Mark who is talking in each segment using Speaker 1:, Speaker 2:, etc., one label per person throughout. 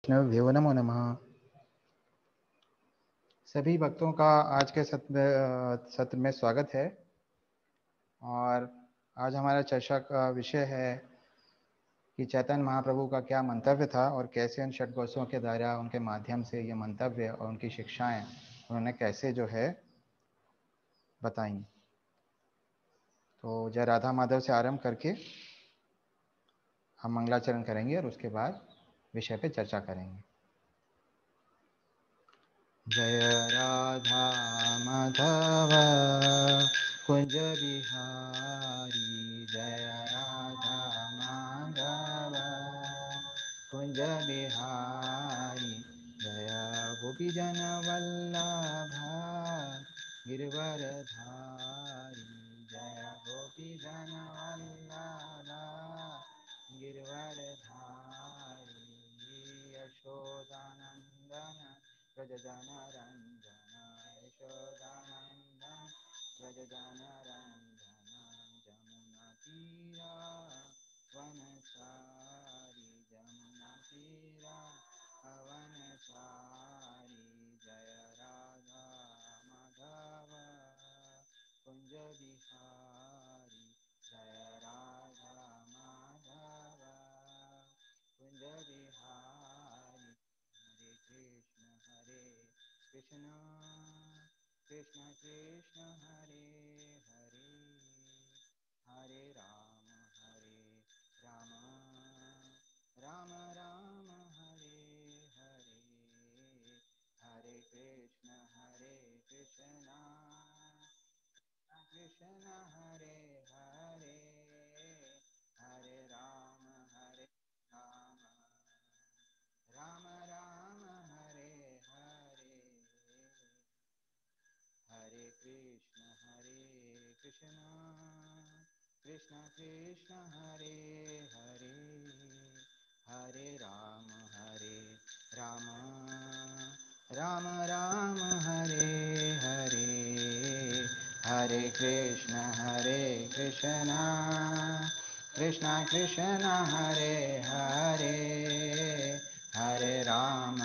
Speaker 1: वैष्णवेभ्यो नमो नमः। सभी भक्तों का आज के सत्र में स्वागत है। और आज हमारा चर्चा का विषय है कि चैतन्य महाप्रभु का क्या मंतव्य था और कैसे उन षटकोशों के द्वारा उनके माध्यम से ये मंतव्य और उनकी शिक्षाएं उन्होंने कैसे जो है बताई। तो जय राधा माधव से आरंभ करके हम मंगलाचरण करेंगे और उसके बाद विषय पे चर्चा करेंगे। जय राधा माधव कुंज बिहारी, जय राधा माधव कुंज बिहारी, जय गोपीजन वल्लभ गिरवरधारी, जय गोपीजन वल्लभ गिरवरधारी, यशोदानंदन व्रजजनरञ्जन, यशोदानन्दन व्रजजनरञ्जन, जमुनातीरावनचारि, जमुनातीरावनचारि, जय राधा माधव कुञ्ज बिहारी, जय राधा माधव कुञ्ज बिहारी। हरे कृष्ण कृष्ण कृष्ण हरे हरे, हरे राम राम राम हरे हरे, हरे कृष्ण कृष्ण हरे हरे, हरे राम राम राम हरे हरे, हरे कृष्ण कृष्ण कृष्ण हरे हरे, हरे राम राम राम हरे हरे, हरे कृष्ण कृष्ण कृष्ण हरे हरे, हरे राम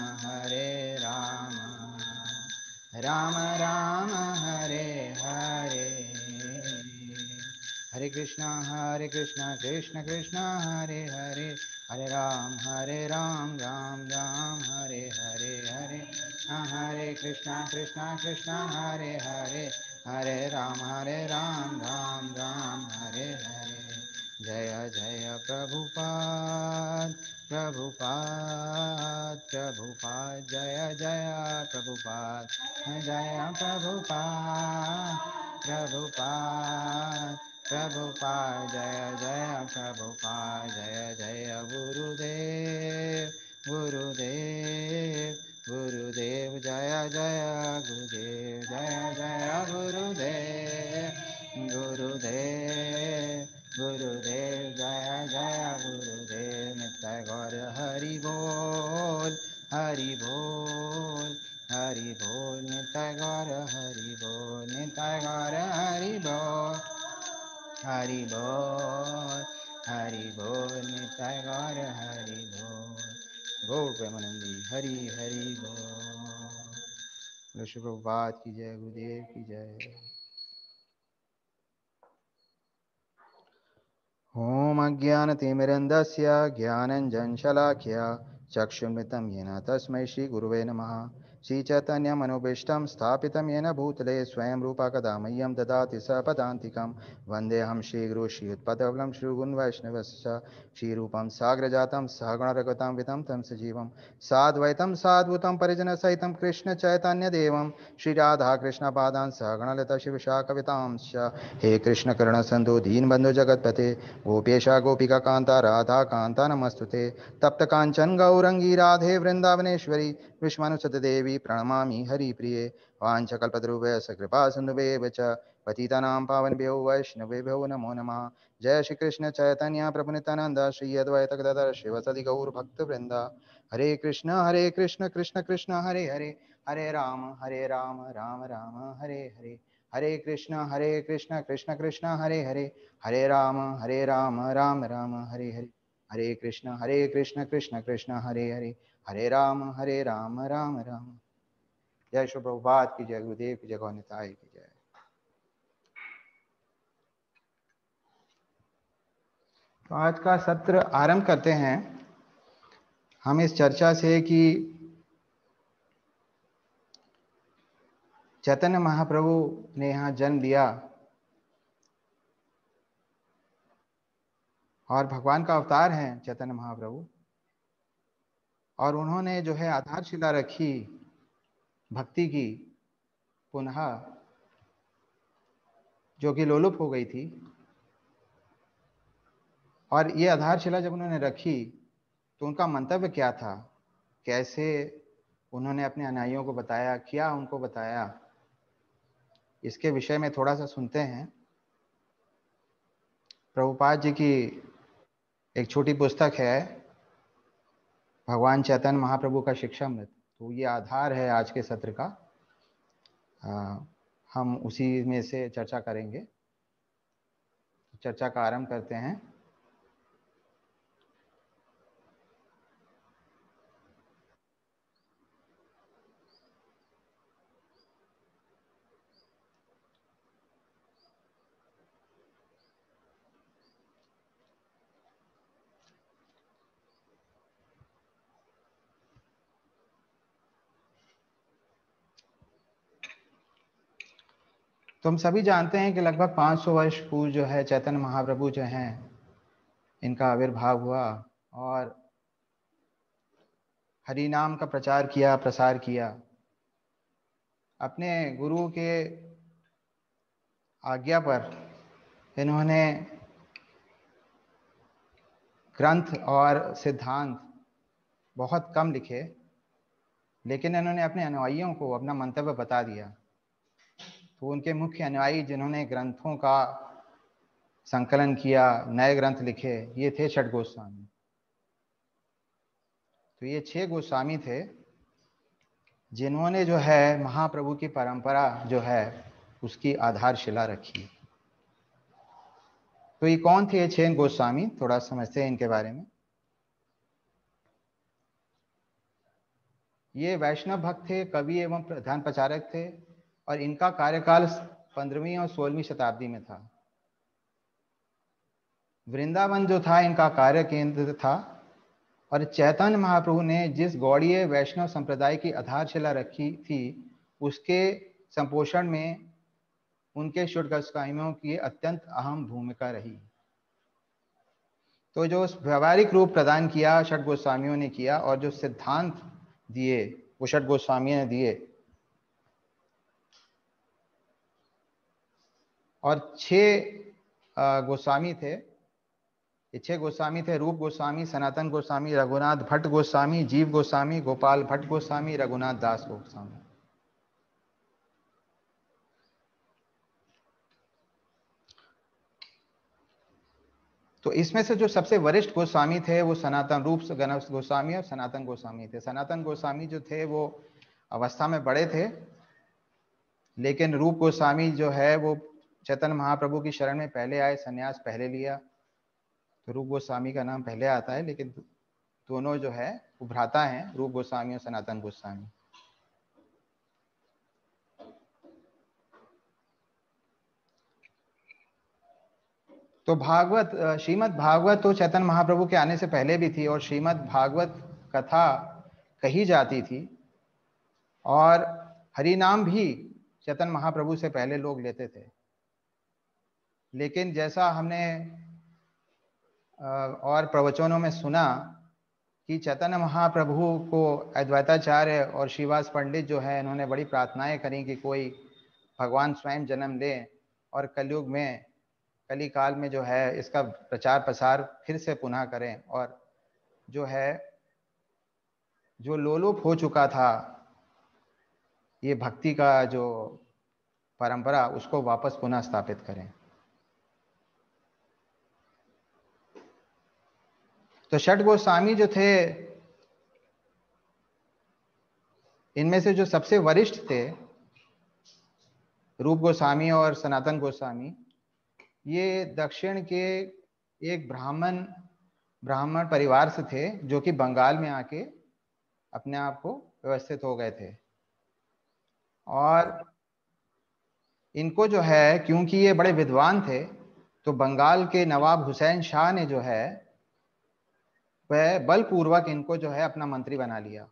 Speaker 1: राम राम हरे हरे, हरे कृष्णा कृष्ण कृष्ण हरे हरे, हरे राम राम राम हरे हरे, हरे कृष्णा कृष्ण हरे हरे, हरे राम राम राम हरे हरे। जय जय प्रभुपाद प्रभुपाद प्रभुपाद, जय जय प्रभुपाद, जय प्रभुपाद प्रभुपाद प्रभुपाद, जय जय प्रभुपाद, जय जय गुरुदेव गुरुदेव गुरुदेव, जय जय गुरुदेव, जय जय गुरुदेव गुरुदेव गुरुदेव, जय जय गुरुदेव। नित्य गौर हरि बोल हरि बोल हरि बोल, नित्य गौर हरि बोल, नित्य गौर हरि बोल हरि बोल हरि बोल, नित्य गौर हरि बोल। गौर प्रेमानंदी हरि हरि बोल। श्री प्रभुपाद की जय, गुरुदेव की जय। ॐ अज्ञानतिमिरन्धस्य ज्ञानञ्जनशलाख्या चक्षुर्मृतं येन तस्मै श्रीगुरुवे नमः। श्रीचैतन्यमनोभीष्टं स्थापितं येन भूतले स्वयं रूपा कदा मह्यं ददाति सपदान्तिकं। वन्देऽहं श्रीगुरु श्रीयुत्पदकमलं श्रीगुरुन् वैष्णवश्च श्रीरूपं साग्रजातं सहगणरघुतां वितं तं सजीवं साद्वैतं साद्भूतं परिजनसहितं कृष्णचैतन्यदेवं श्रीराधाकृष्णपादान् सहगणलता शिवशाकवितांश्च। हे कृष्ण करुण सिंधु दीनबंधु जगतपते, गोपेश गोपिका कांता राधा कांता नमस्तुते। तप्त कांचन गौरंगी राधे वृंदावनेश्वरी, विश्वानुसुत देवी प्रणमामि हरिप्रिये। वाञ्छकल्पतरुभ्यश्च कृपा सिन्धुभ्येव च पतितानां पावनेभ्यो वैष्णवेभ्यो नमो नमः। जय श्री कृष्ण चैतन्य प्रभु नित्यानंद, श्री अद्वैत गदाधर शिवसदि गौर भक्तवृंद। हरे कृष्ण कृष्ण कृष्ण हरे हरे, हरे राम राम राम हरे हरे, हरे कृष्ण कृष्ण कृष्ण हरे हरे, हरे राम राम राम हरे हरे, हरे कृष्ण कृष्ण कृष्ण हरे हरे, हरे राम राम राम। जय श्री प्रभुपाद की जय, गुरुदेव की जय, गौर निताई की जय। तो आज का सत्र आरंभ करते हैं हम इस चर्चा से कि चैतन्य महाप्रभु ने यहाँ जन्म लिया और भगवान का अवतार हैं चैतन्य महाप्रभु, और उन्होंने जो है आधारशिला रखी भक्ति की, पुनः जो कि लोलुप हो गई थी। और ये आधारशिला जब उन्होंने रखी तो उनका मंतव्य क्या था, कैसे उन्होंने अपने अनुयायियों को बताया, क्या उनको बताया, इसके विषय में थोड़ा सा सुनते हैं। प्रभुपाद जी की एक छोटी पुस्तक है भगवान चैतन्य महाप्रभु का शिक्षामृत, तो ये आधार है आज के सत्र का। हम उसी में से चर्चा करेंगे। चर्चा का आरंभ करते हैं। तो हम सभी जानते हैं कि लगभग 500 वर्ष पूर्व जो है चैतन्य महाप्रभु जो हैं इनका आविर्भाव हुआ और हरि नाम का प्रचार किया, प्रसार किया। अपने गुरु के आज्ञा पर इन्होंने ग्रंथ और सिद्धांत बहुत कम लिखे, लेकिन इन्होंने अपने अनुयायियों को अपना मंतव्य बता दिया। तो उनके मुख्य अनुयायी जिन्होंने ग्रंथों का संकलन किया, नए ग्रंथ लिखे, ये थे षट गोस्वामी। तो ये 6 गोस्वामी थे जिन्होंने जो है महाप्रभु की परंपरा जो है उसकी आधारशिला रखी। तो ये कौन थे ये 6 गोस्वामी, थोड़ा समझते हैं इनके बारे में। ये वैष्णव भक्त थे, कवि एवं प्रधान प्रचारक थे, और इनका कार्यकाल 15वीं और 16वीं शताब्दी में था। वृंदावन जो था इनका कार्य केंद्र था, और चैतन्य महाप्रभु ने जिस गौड़ीय वैष्णव संप्रदाय की आधारशिला रखी थी उसके संपोषण में उनके षट गोस्वामियों की अत्यंत अहम भूमिका रही। तो जो व्यवहारिक रूप प्रदान किया षट गोस्वामियों ने किया, और जो सिद्धांत दिए वो षट गोस्वामियों ने दिए। और 6 गोस्वामी थे। ये 6 गोस्वामी थे: रूप गोस्वामी, सनातन गोस्वामी, रघुनाथ भट्ट गोस्वामी, जीव गोस्वामी, गोपाल भट्ट गोस्वामी, रघुनाथ दास गोस्वामी। तो इसमें से जो सबसे वरिष्ठ गोस्वामी थे वो सनातन रूप गणेश गोस्वामी और सनातन गोस्वामी थे। सनातन गोस्वामी जो थे वो अवस्था में बड़े थे, लेकिन रूप गोस्वामी जो है वो चैतन्य महाप्रभु की शरण में पहले आए, संन्यास पहले लिया, तो रूप गोस्वामी का नाम पहले आता है। लेकिन दोनों जो है वो भ्राता हैं, रूप गोस्वामी और सनातन गोस्वामी। तो भागवत, श्रीमद् भागवत तो चैतन्य महाप्रभु के आने से पहले भी थी, और श्रीमद् भागवत कथा कही जाती थी, और हरि नाम भी चैतन्य महाप्रभु से पहले लोग लेते थे। लेकिन जैसा हमने और प्रवचनों में सुना कि चैतन्य महाप्रभु को अद्वैताचार्य और श्रीवास पंडित जो है इन्होंने बड़ी प्रार्थनाएं करी कि कोई भगवान स्वयं जन्म ले और कलयुग में, कली काल में जो है इसका प्रचार प्रसार फिर से पुनः करें, और जो है जो लोलुप हो चुका था ये भक्ति का जो परंपरा, उसको वापस पुनः स्थापित करें। तो षट गोस्वामी जो थे, इनमें से जो सबसे वरिष्ठ थे रूप गोस्वामी और सनातन गोस्वामी, ये दक्षिण के एक ब्राह्मण परिवार से थे जो कि बंगाल में आके अपने आप को व्यवस्थित हो गए थे। और इनको जो है, क्योंकि ये बड़े विद्वान थे, तो बंगाल के नवाब हुसैन शाह ने जो है वह बलपूर्वक इनको जो है अपना मंत्री बना लिया,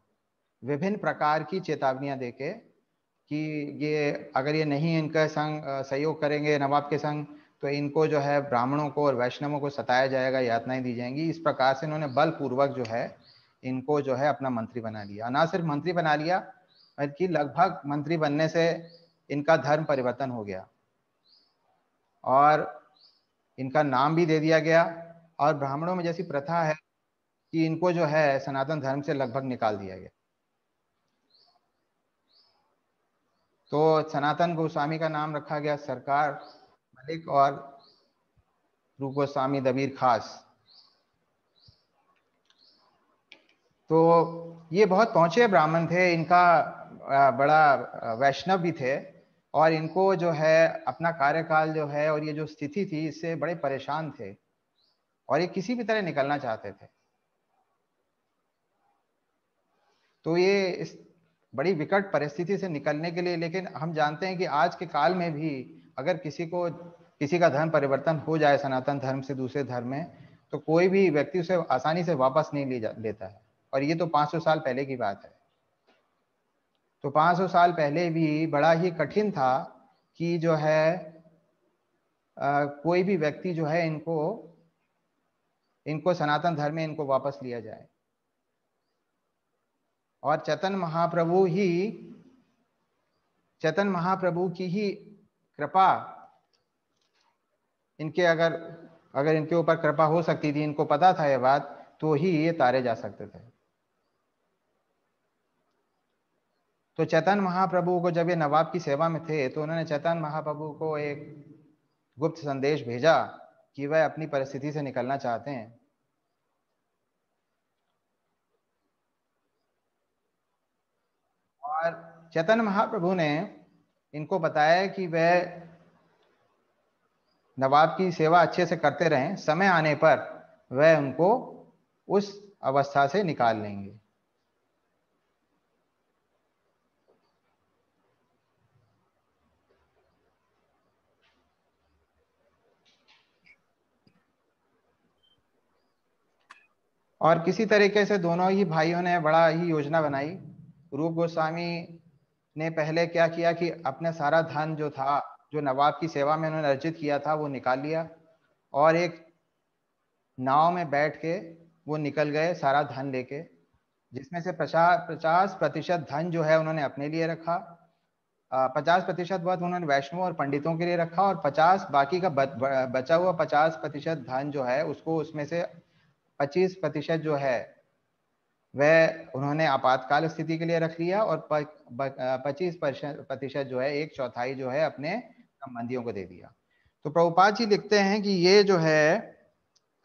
Speaker 1: विभिन्न प्रकार की चेतावनियां देके कि ये अगर ये नहीं इनका संग सहयोग करेंगे नवाब के संग, तो इनको जो है ब्राह्मणों को और वैष्णवों को सताया जाएगा, यातनाएं दी जाएंगी। इस प्रकार से इन्होंने बलपूर्वक जो है इनको जो है अपना मंत्री बना लिया। ना सिर्फ मंत्री बना लिया, बल्कि लगभग मंत्री बनने से इनका धर्म परिवर्तन हो गया और इनका नाम भी दे दिया गया। और ब्राह्मणों में जैसी प्रथा है कि इनको जो है सनातन धर्म से लगभग निकाल दिया गया। तो सनातन गोस्वामी का नाम रखा गया सरकार मलिक और रूप गोस्वामी दबीर खास। तो ये बहुत पहुंचे ब्राह्मण थे, इनका बड़ा वैष्णव भी थे, और इनको जो है अपना कार्यकाल जो है और ये जो स्थिति थी इससे बड़े परेशान थे और ये किसी भी तरह निकलना चाहते थे। तो ये इस बड़ी विकट परिस्थिति से निकलने के लिए, लेकिन हम जानते हैं कि आज के काल में भी अगर किसी का धर्म परिवर्तन हो जाए सनातन धर्म से दूसरे धर्म में, तो कोई भी व्यक्ति उसे आसानी से वापस नहीं लेता है। और ये तो 500 साल पहले की बात है। तो 500 साल पहले भी बड़ा ही कठिन था कि जो है कोई भी व्यक्ति जो है इनको इनको सनातन धर्म में इनको वापस लिया जाए। और चैतन्य महाप्रभु की ही कृपा, इनके अगर अगर इनके ऊपर कृपा हो सकती थी, इनको पता था ये बात, तो ही ये तारे जा सकते थे। तो चैतन्य महाप्रभु को जब ये नवाब की सेवा में थे, तो उन्होंने चैतन्य महाप्रभु को एक गुप्त संदेश भेजा कि वह अपनी परिस्थिति से निकलना चाहते हैं। और चैतन्य महाप्रभु ने इनको बताया कि वह नवाब की सेवा अच्छे से करते रहें, समय आने पर वह उनको उस अवस्था से निकाल लेंगे। और किसी तरीके से दोनों ही भाइयों ने बड़ा ही योजना बनाई। रूप गोस्वामी ने पहले क्या किया कि अपने सारा धन जो था, जो नवाब की सेवा में उन्होंने अर्जित किया था, वो निकाल लिया और एक नाव में बैठ के वो निकल गए सारा धन लेके, जिसमें से 50% धन जो है उन्होंने अपने लिए रखा, 50% बहुत उन्होंने वैष्णव और पंडितों के लिए रखा, और 50 बाकी का बचा हुआ 50% धन जो है उसको उसमें से 25% जो है वह उन्होंने आपातकाल स्थिति के लिए रख लिया, और 25% जो है, एक चौथाई जो है अपने संबंधियों को दे दिया। तो प्रभुपाद जी लिखते हैं कि ये जो है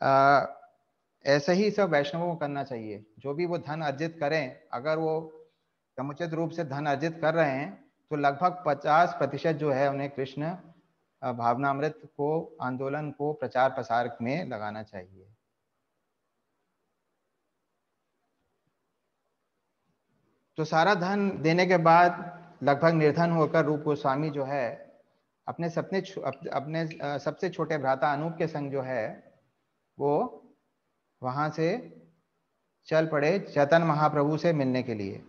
Speaker 1: आ, ऐसे ही सब वैष्णवों को करना चाहिए। जो भी वो धन अर्जित करें, अगर वो समुचित रूप से धन अर्जित कर रहे हैं, तो लगभग 50% जो है उन्हें कृष्ण भावनामृत को, आंदोलन को प्रचार प्रसार में लगाना चाहिए। तो सारा धन देने के बाद लगभग निर्धन होकर रूप गोस्वामी जो है अपने अपने सबसे छोटे भ्राता अनूप के संग जो है वो वहां से चल पड़े चैतन्य महाप्रभु से मिलने के लिए।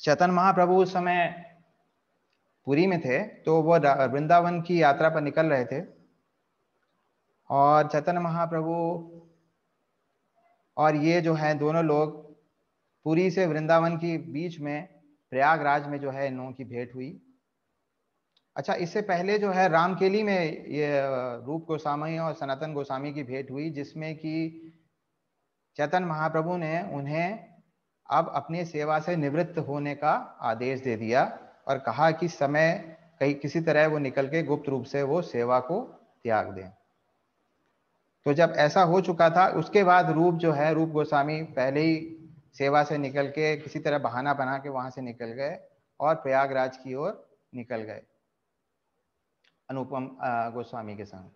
Speaker 1: चैतन्य महाप्रभु उस समय पुरी में थे, तो वो वृंदावन की यात्रा पर निकल रहे थे, और चैतन्य महाप्रभु और ये जो है दोनों लोग पुरी से वृंदावन की बीच में प्रयागराज में जो है इन लोगों की भेंट हुई। अच्छा, इससे पहले जो है रामकेली में ये रूप गोस्वामी और सनातन गोस्वामी की भेंट हुई, जिसमें कि चैतन्य महाप्रभु ने उन्हें अब अपनी सेवा से निवृत्त होने का आदेश दे दिया और कहा कि समय कहीं किसी तरह वो निकल के गुप्त रूप से वो सेवा को त्याग दें। तो जब ऐसा हो चुका था, उसके बाद रूप गोस्वामी पहले ही सेवा से निकल के किसी तरह बहाना बना के वहां से निकल गए और प्रयागराज की ओर निकल गए अनुपम गोस्वामी के संग।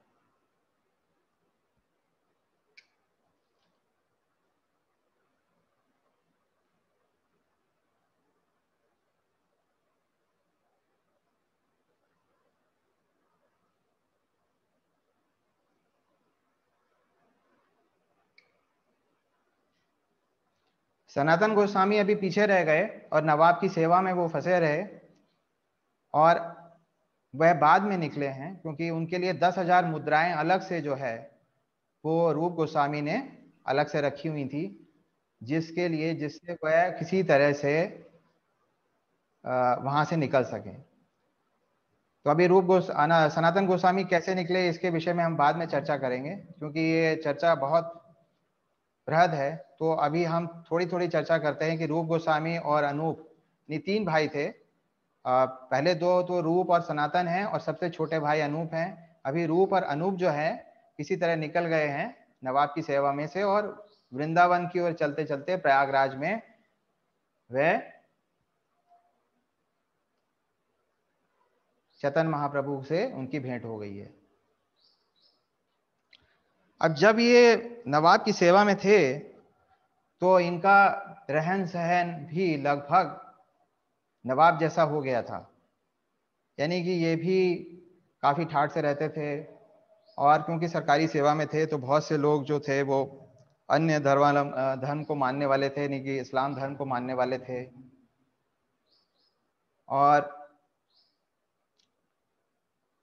Speaker 1: सनातन गोस्वामी अभी पीछे रह गए और नवाब की सेवा में वो फंसे रहे, और वह बाद में निकले हैं, क्योंकि उनके लिए 10,000 मुद्राएं अलग से जो है वो रूप गोस्वामी ने अलग से रखी हुई थी, जिससे वह किसी तरह से वहां से निकल सके। तो अभी सनातन गोस्वामी कैसे निकले इसके विषय में हम बाद में चर्चा करेंगे, क्योंकि ये चर्चा बहुत बृहद है। तो अभी हम थोड़ी थोड़ी चर्चा करते हैं कि रूप गोस्वामी और अनूप, ये 3 भाई थे। पहले 2 तो रूप और सनातन हैं, और सबसे छोटे भाई अनूप हैं। अभी रूप और अनूप जो है किसी तरह निकल गए हैं नवाब की सेवा में से, और वृंदावन की ओर चलते चलते प्रयागराज में वे चैतन्य महाप्रभु से उनकी भेंट हो गई है। अब जब ये नवाब की सेवा में थे तो इनका रहन सहन भी लगभग नवाब जैसा हो गया था, यानी कि ये भी काफी ठाठ से रहते थे, और क्योंकि सरकारी सेवा में थे तो बहुत से लोग जो थे वो अन्य धर्म को मानने वाले थे, यानी कि इस्लाम धर्म को मानने वाले थे। और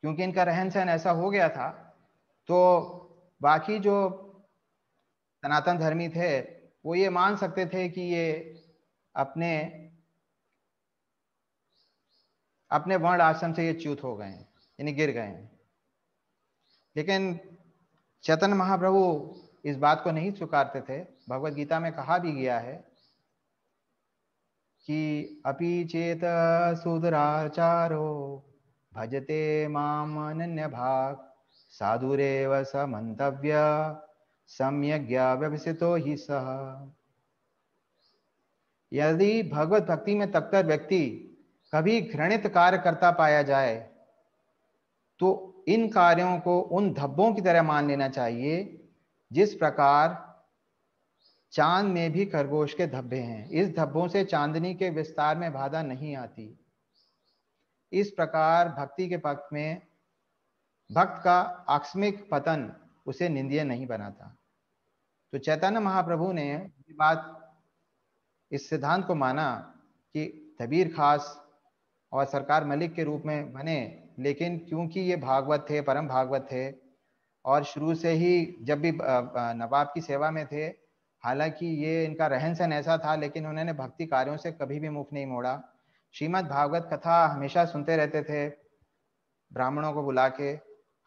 Speaker 1: क्योंकि इनका रहन सहन ऐसा हो गया था, तो बाकी जो सनातन धर्मी थे वो ये मान सकते थे कि ये अपने अपने वर्ण आश्रम से ये च्युत हो गए हैं, यानी गिर गए हैं। लेकिन चैतन्य महाप्रभु इस बात को नहीं स्वीकारते थे। भगवत गीता में कहा भी गया है कि अपि चेत सुदराचारो भजते माम अनन्य भाग साधुरेव स मंतव्य सम्यग्या व्यवसितो ही सह। यदि भगवत भक्ति में तत्पर व्यक्ति कभी घृणित कार्य करता पाया जाए तो इन कार्यों को उन धब्बों की तरह मान लेना चाहिए जिस प्रकार चांद में भी खरगोश के धब्बे हैं, इस धब्बों से चांदनी के विस्तार में बाधा नहीं आती। इस प्रकार भक्ति के पक्ष में भक्त का आकस्मिक पतन उसे निंदनीय नहीं बनाता। तो चैतन्य महाप्रभु ने ये बात, इस सिद्धांत को माना कि कबीर खास और सरकार मलिक के रूप में बने, लेकिन क्योंकि ये भागवत थे, परम भागवत थे, और शुरू से ही जब भी नवाब की सेवा में थे, हालांकि ये इनका रहन सहन ऐसा था, लेकिन उन्होंने भक्ति कार्यों से कभी भी मुख नहीं मोड़ा। श्रीमद् भागवत कथा हमेशा सुनते रहते थे, ब्राह्मणों को बुला के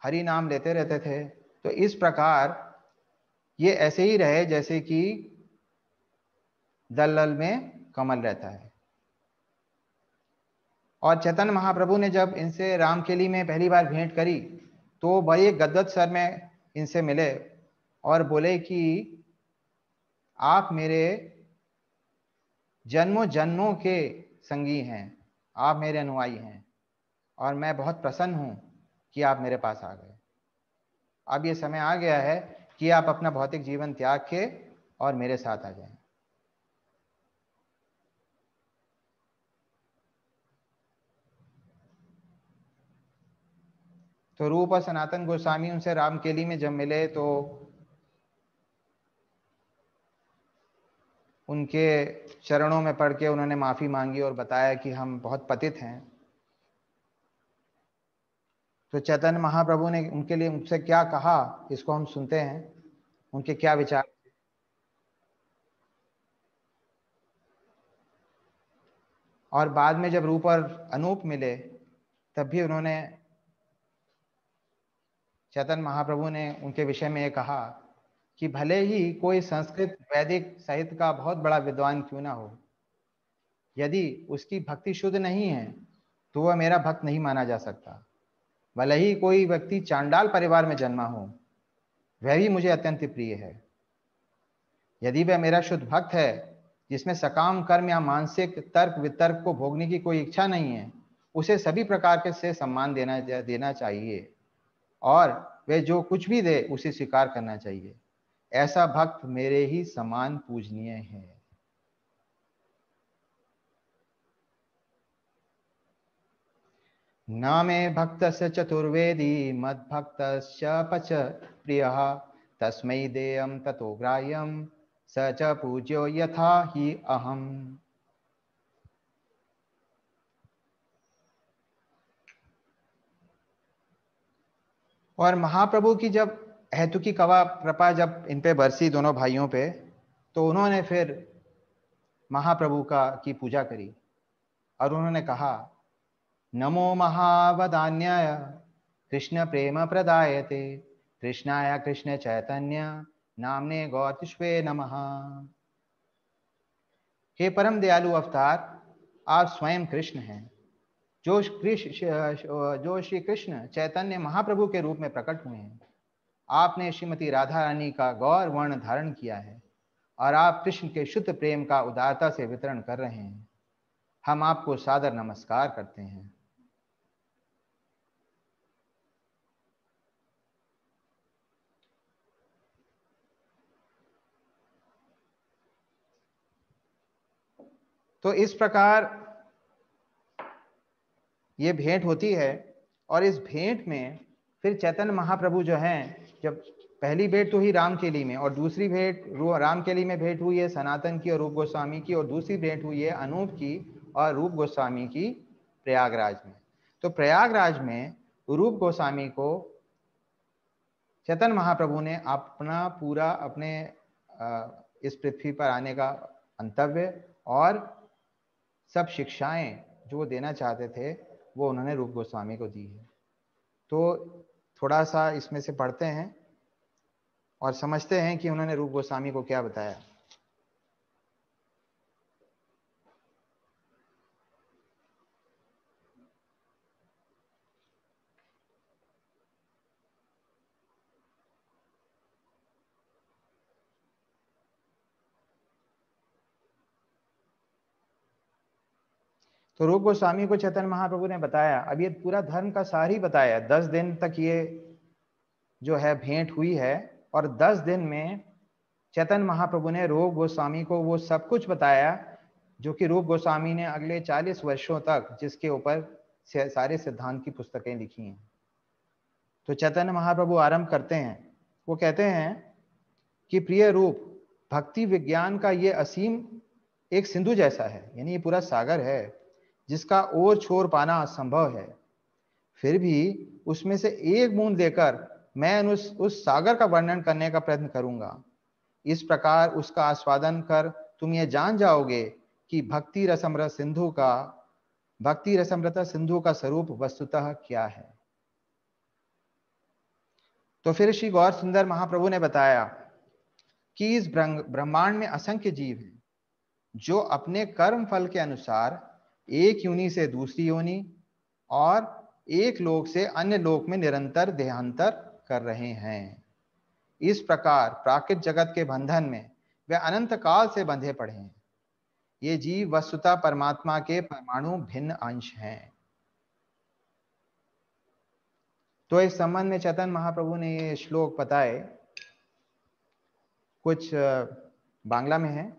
Speaker 1: हरि नाम लेते रहते थे। तो इस प्रकार ये ऐसे ही रहे जैसे कि दलदल में कमल रहता है। और चैतन्य महाप्रभु ने जब इनसे रामकेली में पहली बार भेंट करी तो बड़े गदगद स्वर में इनसे मिले और बोले कि आप मेरे जन्मों जन्मों के संगी हैं, आप मेरे अनुयायी हैं, और मैं बहुत प्रसन्न हूं कि आप मेरे पास आ गए। अब ये समय आ गया है कि आप अपना भौतिक जीवन त्याग के और मेरे साथ आ जाएं। तो रूप और सनातन गोस्वामी उनसे रामकेली में जब मिले तो उनके चरणों में पड़ के उन्होंने माफी मांगी और बताया कि हम बहुत पतित हैं। तो चैतन्य महाप्रभु ने उनके लिए उनसे क्या कहा, इसको हम सुनते हैं, उनके क्या विचार। और बाद में जब रूप और अनूप मिले तब भी उन्होंने, चैतन्य महाप्रभु ने उनके विषय में ये कहा कि भले ही कोई संस्कृत वैदिक साहित्य का बहुत बड़ा विद्वान क्यों ना हो, यदि उसकी भक्ति शुद्ध नहीं है तो वह मेरा भक्त नहीं माना जा सकता। भले ही कोई व्यक्ति चांडाल परिवार में जन्मा हो, वह भी मुझे अत्यंत प्रिय है। यदि वह मेरा शुद्ध भक्त है जिसमें सकाम कर्म या मानसिक तर्क वितर्क को भोगने की कोई इच्छा नहीं है, उसे सभी प्रकार के से सम्मान देना चाहिए, और वह जो कुछ भी दे उसे स्वीकार करना चाहिए। ऐसा भक्त मेरे ही समान पूजनीय है। न मे भक्तस्य चतुर्वेदी मद्भक्तस्य पच प्रियः तस्मै देयं ततो ग्राह्यं स च पूज्यो यथा ही अहम। और महाप्रभु की जब हेतु की कृपा जब इन पे बरसी दोनों भाइयों पे, तो उन्होंने फिर महाप्रभु का की पूजा करी और उन्होंने कहा, नमो महावदान्याय कृष्ण प्रेम प्रदायते कृष्णाय कृष्ण चैतन्य नामने गौतस्वे नमः। हे परम दयालु अवतार, आप स्वयं कृष्ण हैं, जो श्री कृष्ण चैतन्य महाप्रभु के रूप में प्रकट हुए हैं। आपने श्रीमती राधा रानी का गौर वर्ण धारण किया है और आप कृष्ण के शुद्ध प्रेम का उदारता से वितरण कर रहे हैं। हम आपको सादर नमस्कार करते हैं। तो इस प्रकार ये भेंट होती है और इस भेंट में फिर चैतन्य महाप्रभु जो हैं, जब पहली भेंट तो ही रामकेली में और दूसरी भेंट रामकेली में भेंट हुई है सनातन की और रूप गोस्वामी की, और दूसरी भेंट हुई है अनूप की और रूप गोस्वामी की प्रयागराज में। तो प्रयागराज में रूप गोस्वामी को चैतन्य महाप्रभु ने अपना पूरा अपने इस पृथ्वी पर आने का अंतव्य और सब शिक्षाएं जो वो देना चाहते थे वो उन्होंने रूप गोस्वामी को दी है। तो थोड़ा सा इसमें से पढ़ते हैं और समझते हैं कि उन्होंने रूप गोस्वामी को क्या बताया। तो रूप गोस्वामी को चैतन्य महाप्रभु ने बताया, अब ये पूरा धर्म का सार ही बताया। 10 दिन तक ये जो है भेंट हुई है और 10 दिन में चैतन्य महाप्रभु ने रूप गोस्वामी को वो सब कुछ बताया जो कि रूप गोस्वामी ने अगले 40 वर्षों तक जिसके ऊपर सारे सिद्धांत की पुस्तकें लिखी हैं। तो चैतन्य महाप्रभु आरंभ करते हैं, वो कहते हैं कि प्रिय रूप, भक्ति विज्ञान का ये असीम एक सिंधु जैसा है, यानी ये पूरा सागर है जिसका ओर छोर पाना असंभव है। फिर भी उसमें से एक बूंद लेकर मैं उस सागर का वर्णन करने का प्रयत्न करूंगा। इस प्रकार उसका आस्वादन कर तुम ये जान जाओगे कि भक्ति रसमृत सिंधु का स्वरूप वस्तुतः क्या है। तो फिर श्री गौर सुंदर महाप्रभु ने बताया कि इस ब्रह्मांड में असंख्य जीव हैं जो अपने कर्म फल के अनुसार एक योनि से दूसरी योनि और एक लोक से अन्य लोक में निरंतर देहांतर कर रहे हैं। इस प्रकार प्राकृत जगत के बंधन में वे अनंत काल से बंधे पड़े हैं। ये जीव वस्तुतः परमात्मा के परमाणु भिन्न अंश हैं। तो इस संबंध में चैतन्य महाप्रभु ने ये श्लोक बताए, कुछ बांग्ला में है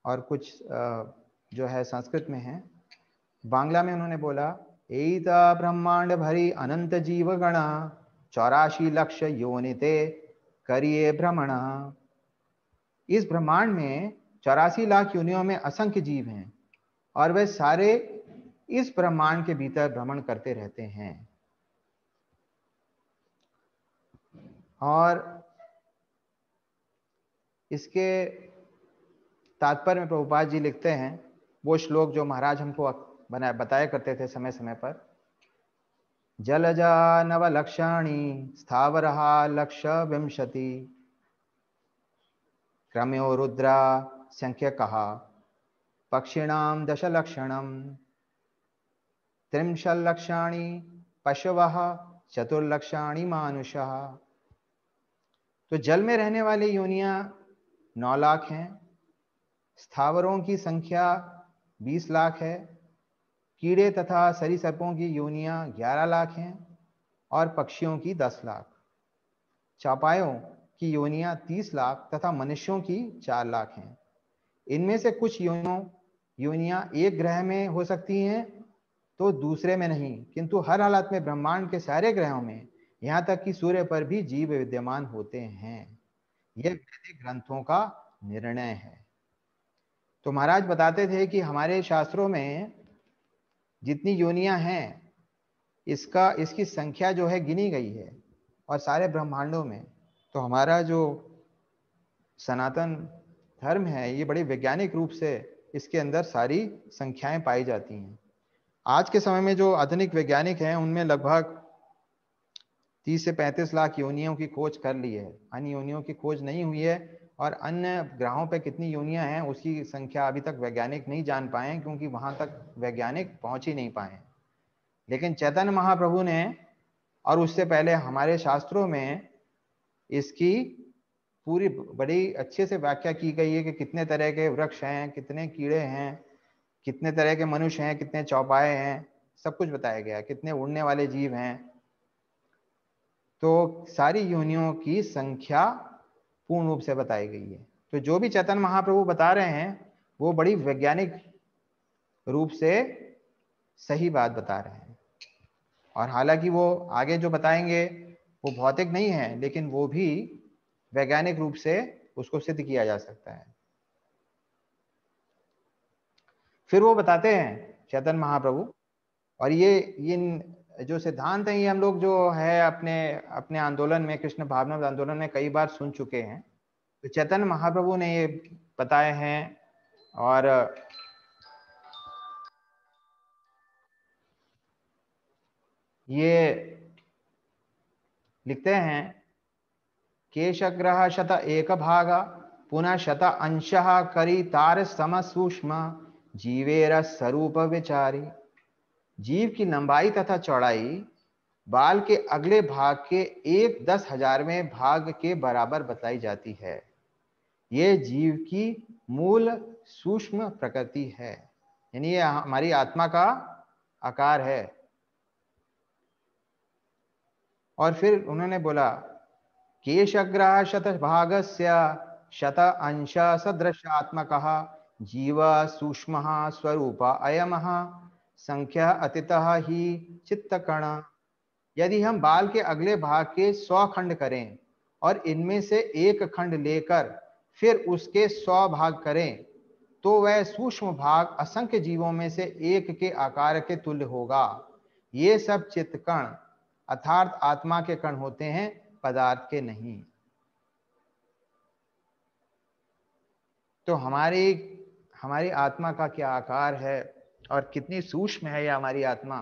Speaker 1: और कुछ जो है संस्कृत में है। बांग्ला में उन्होंने बोला, एता ब्रह्मांड भरी अनंत जीव गणा 84 लक्ष योनिते करिए भ्रमण। इस ब्रह्मांड में 84 लाख योनियों में असंख्य जीव हैं और वे सारे इस ब्रह्मांड के भीतर भ्रमण करते रहते हैं। और इसके तात्पर्य में प्रभुपाद जी लिखते हैं वो श्लोक जो महाराज हमको बताया करते थे समय समय पर, जलजा नवलक्षाणि स्थावरहा लक्ष विंशति क्रम्यो रुद्रा संख्यकः पक्षिणां दशलक्षणं त्रिंशल्लक्षाणि पशवः चतुर्लक्षाणि मानुषः। तो जल में रहने वाली योनियां 9 लाख हैं, स्थावरों की संख्या 20 लाख है, कीड़े तथा सरीसृपों की योनियां 11 लाख हैं और पक्षियों की 10 लाख, चापायों की योनियां 30 लाख तथा मनुष्यों की 4 लाख हैं। इनमें से कुछ योनियां एक ग्रह में हो सकती हैं तो दूसरे में नहीं, किंतु हर हालत में ब्रह्मांड के सारे ग्रहों में, यहाँ तक कि सूर्य पर भी जीव विद्यमान होते हैं। ये वैदिक ग्रंथों का निर्णय है। तो महाराज बताते थे कि हमारे शास्त्रों में जितनी योनियां हैं इसकी संख्या जो है गिनी गई है, और सारे ब्रह्मांडों में। तो हमारा जो सनातन धर्म है ये बड़ी वैज्ञानिक रूप से इसके अंदर सारी संख्याएं पाई जाती हैं। आज के समय में जो आधुनिक वैज्ञानिक हैं उनमें लगभग 30 से 35 लाख योनियों की खोज कर ली है। अन्य योनियों की खोज नहीं हुई है, और अन्य ग्रहों पे कितनी योनियां हैं उसकी संख्या अभी तक वैज्ञानिक नहीं जान पाए, क्योंकि वहां तक वैज्ञानिक पहुंच ही नहीं पाए। लेकिन चैतन्य महाप्रभु ने और उससे पहले हमारे शास्त्रों में इसकी पूरी बड़ी अच्छे से व्याख्या की गई है कि कितने तरह के वृक्ष हैं, कितने कीड़े हैं, कितने तरह के मनुष्य हैं, कितने चौपाए हैं, सब कुछ बताया गया, कितने उड़ने वाले जीव हैं। तो सारी योनियों की संख्या पूर्ण रूप से बताई गई है। तो जो भी चैतन्य महाप्रभु बता रहे हैं वो बड़ी वैज्ञानिक रूप से सही बात बता रहे हैं। और हालांकि वो आगे जो बताएंगे वो भौतिक नहीं है, लेकिन वो भी वैज्ञानिक रूप से उसको सिद्ध किया जा सकता है। फिर वो बताते हैं चैतन्य महाप्रभु, और ये जो सिद्धांत है ये हम लोग जो है अपने अपने आंदोलन में, कृष्ण भावनामृत आंदोलन में कई बार सुन चुके हैं। तो चैतन्य महाप्रभु ने ये बताए हैं, और ये लिखते हैं केशग्रह शत एक भाग पुनः शत अंशः करी तार सम सूक्ष्म जीवेर स्वरूप विचारी। जीव की लंबाई तथा चौड़ाई बाल के अगले भाग के 1/10,000वें भाग के बराबर बताई जाती है। ये जीव की मूल सूक्ष्म प्रकृति है, यानी ये हमारी आत्मा का आकार है। और फिर उन्होंने बोला केशग्रह शत भागस्य शत अंश सदृशात्मकः जीव सूक्ष्म स्वरूप अयमः संख्या अतितः ही चित्तकण। यदि हम बाल के अगले भाग के 100 खंड करें और इनमें से एक खंड लेकर फिर उसके 100 भाग करें तो वह सूक्ष्म भाग असंख्य जीवों में से एक के आकार के तुल्य होगा। ये सब चित्तकण अर्थात आत्मा के कण होते हैं, पदार्थ के नहीं। तो हमारी हमारी आत्मा का क्या आकार है और कितनी सूक्ष्म है यह हमारी आत्मा।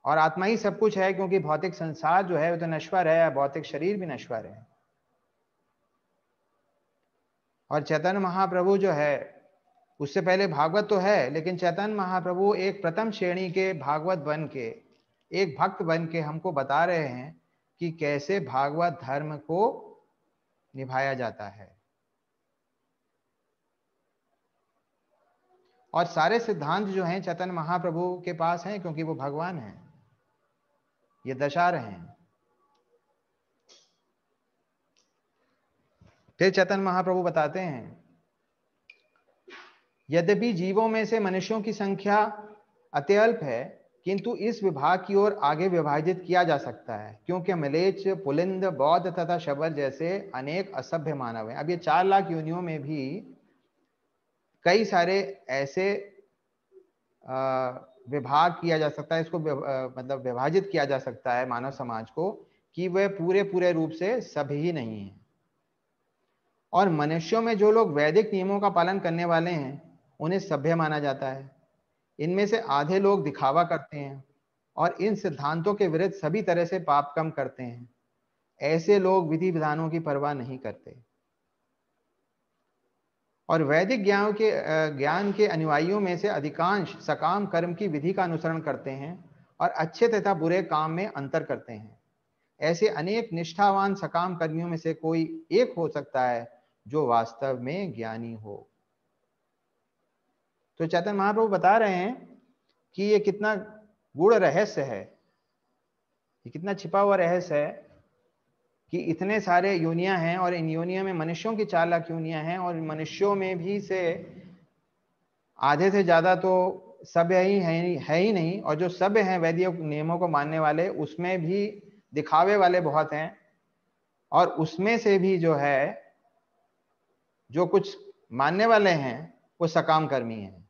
Speaker 1: और आत्मा ही सब कुछ है, क्योंकि भौतिक संसार जो है वो तो नश्वर है, भौतिक शरीर भी नश्वर है। और चैतन्य महाप्रभु जो है उससे पहले भागवत तो है, लेकिन चैतन्य महाप्रभु एक प्रथम श्रेणी के भागवत बन के, एक भक्त बन के हमको बता रहे हैं कि कैसे भागवत धर्म को निभाया जाता है। और सारे सिद्धांत जो हैं चैतन्य महाप्रभु के पास हैं, क्योंकि वो भगवान हैं, ये दशा रहे हैं। फिर चैतन्य महाप्रभु बताते हैं यद्यपि जीवों में से मनुष्यों की संख्या अत्यल्प है, किंतु इस विभाग की ओर आगे विभाजित किया जा सकता है, क्योंकि मलेच्छ, पुलिंद, बौद्ध तथा शबर जैसे अनेक असभ्य मानव हैं। अब ये 4 लाख योनियों में भी कई सारे ऐसे विभाग किया जा सकता है, इसको मतलब विभाजित किया जा सकता है मानव समाज को, कि वह पूरे पूरे रूप से सभी ही नहीं है। और मनुष्यों में जो लोग वैदिक नियमों का पालन करने वाले हैं उन्हें सभ्य माना जाता है। इनमें से आधे लोग दिखावा करते हैं और इन सिद्धांतों के विरुद्ध सभी तरह से पाप कम करते हैं। ऐसे लोग विधि विधानों की परवाह नहीं करते और वैदिक ज्ञान के अनुयायियों में से अधिकांश सकाम कर्म की विधि का अनुसरण करते हैं और अच्छे तथा बुरे काम में अंतर करते हैं। ऐसे अनेक निष्ठावान सकाम कर्मियों में से कोई एक हो सकता है जो वास्तव में ज्ञानी हो। तो चैतन्य महाप्रभु बता रहे हैं कि ये कितना गूढ़ रहस्य है, ये कितना छिपा हुआ रहस्य है कि इतने सारे योनियां हैं और इन योनियों में मनुष्यों की 4 लाख योनियां हैं, और मनुष्यों में भी से आधे से ज्यादा तो सभ्य है ही नहीं, और जो सभ्य हैं वैदिक नियमों को मानने वाले उसमें भी दिखावे वाले बहुत हैं, और उसमें से भी जो है जो कुछ मानने वाले हैं वो सकाम कर्मी हैं।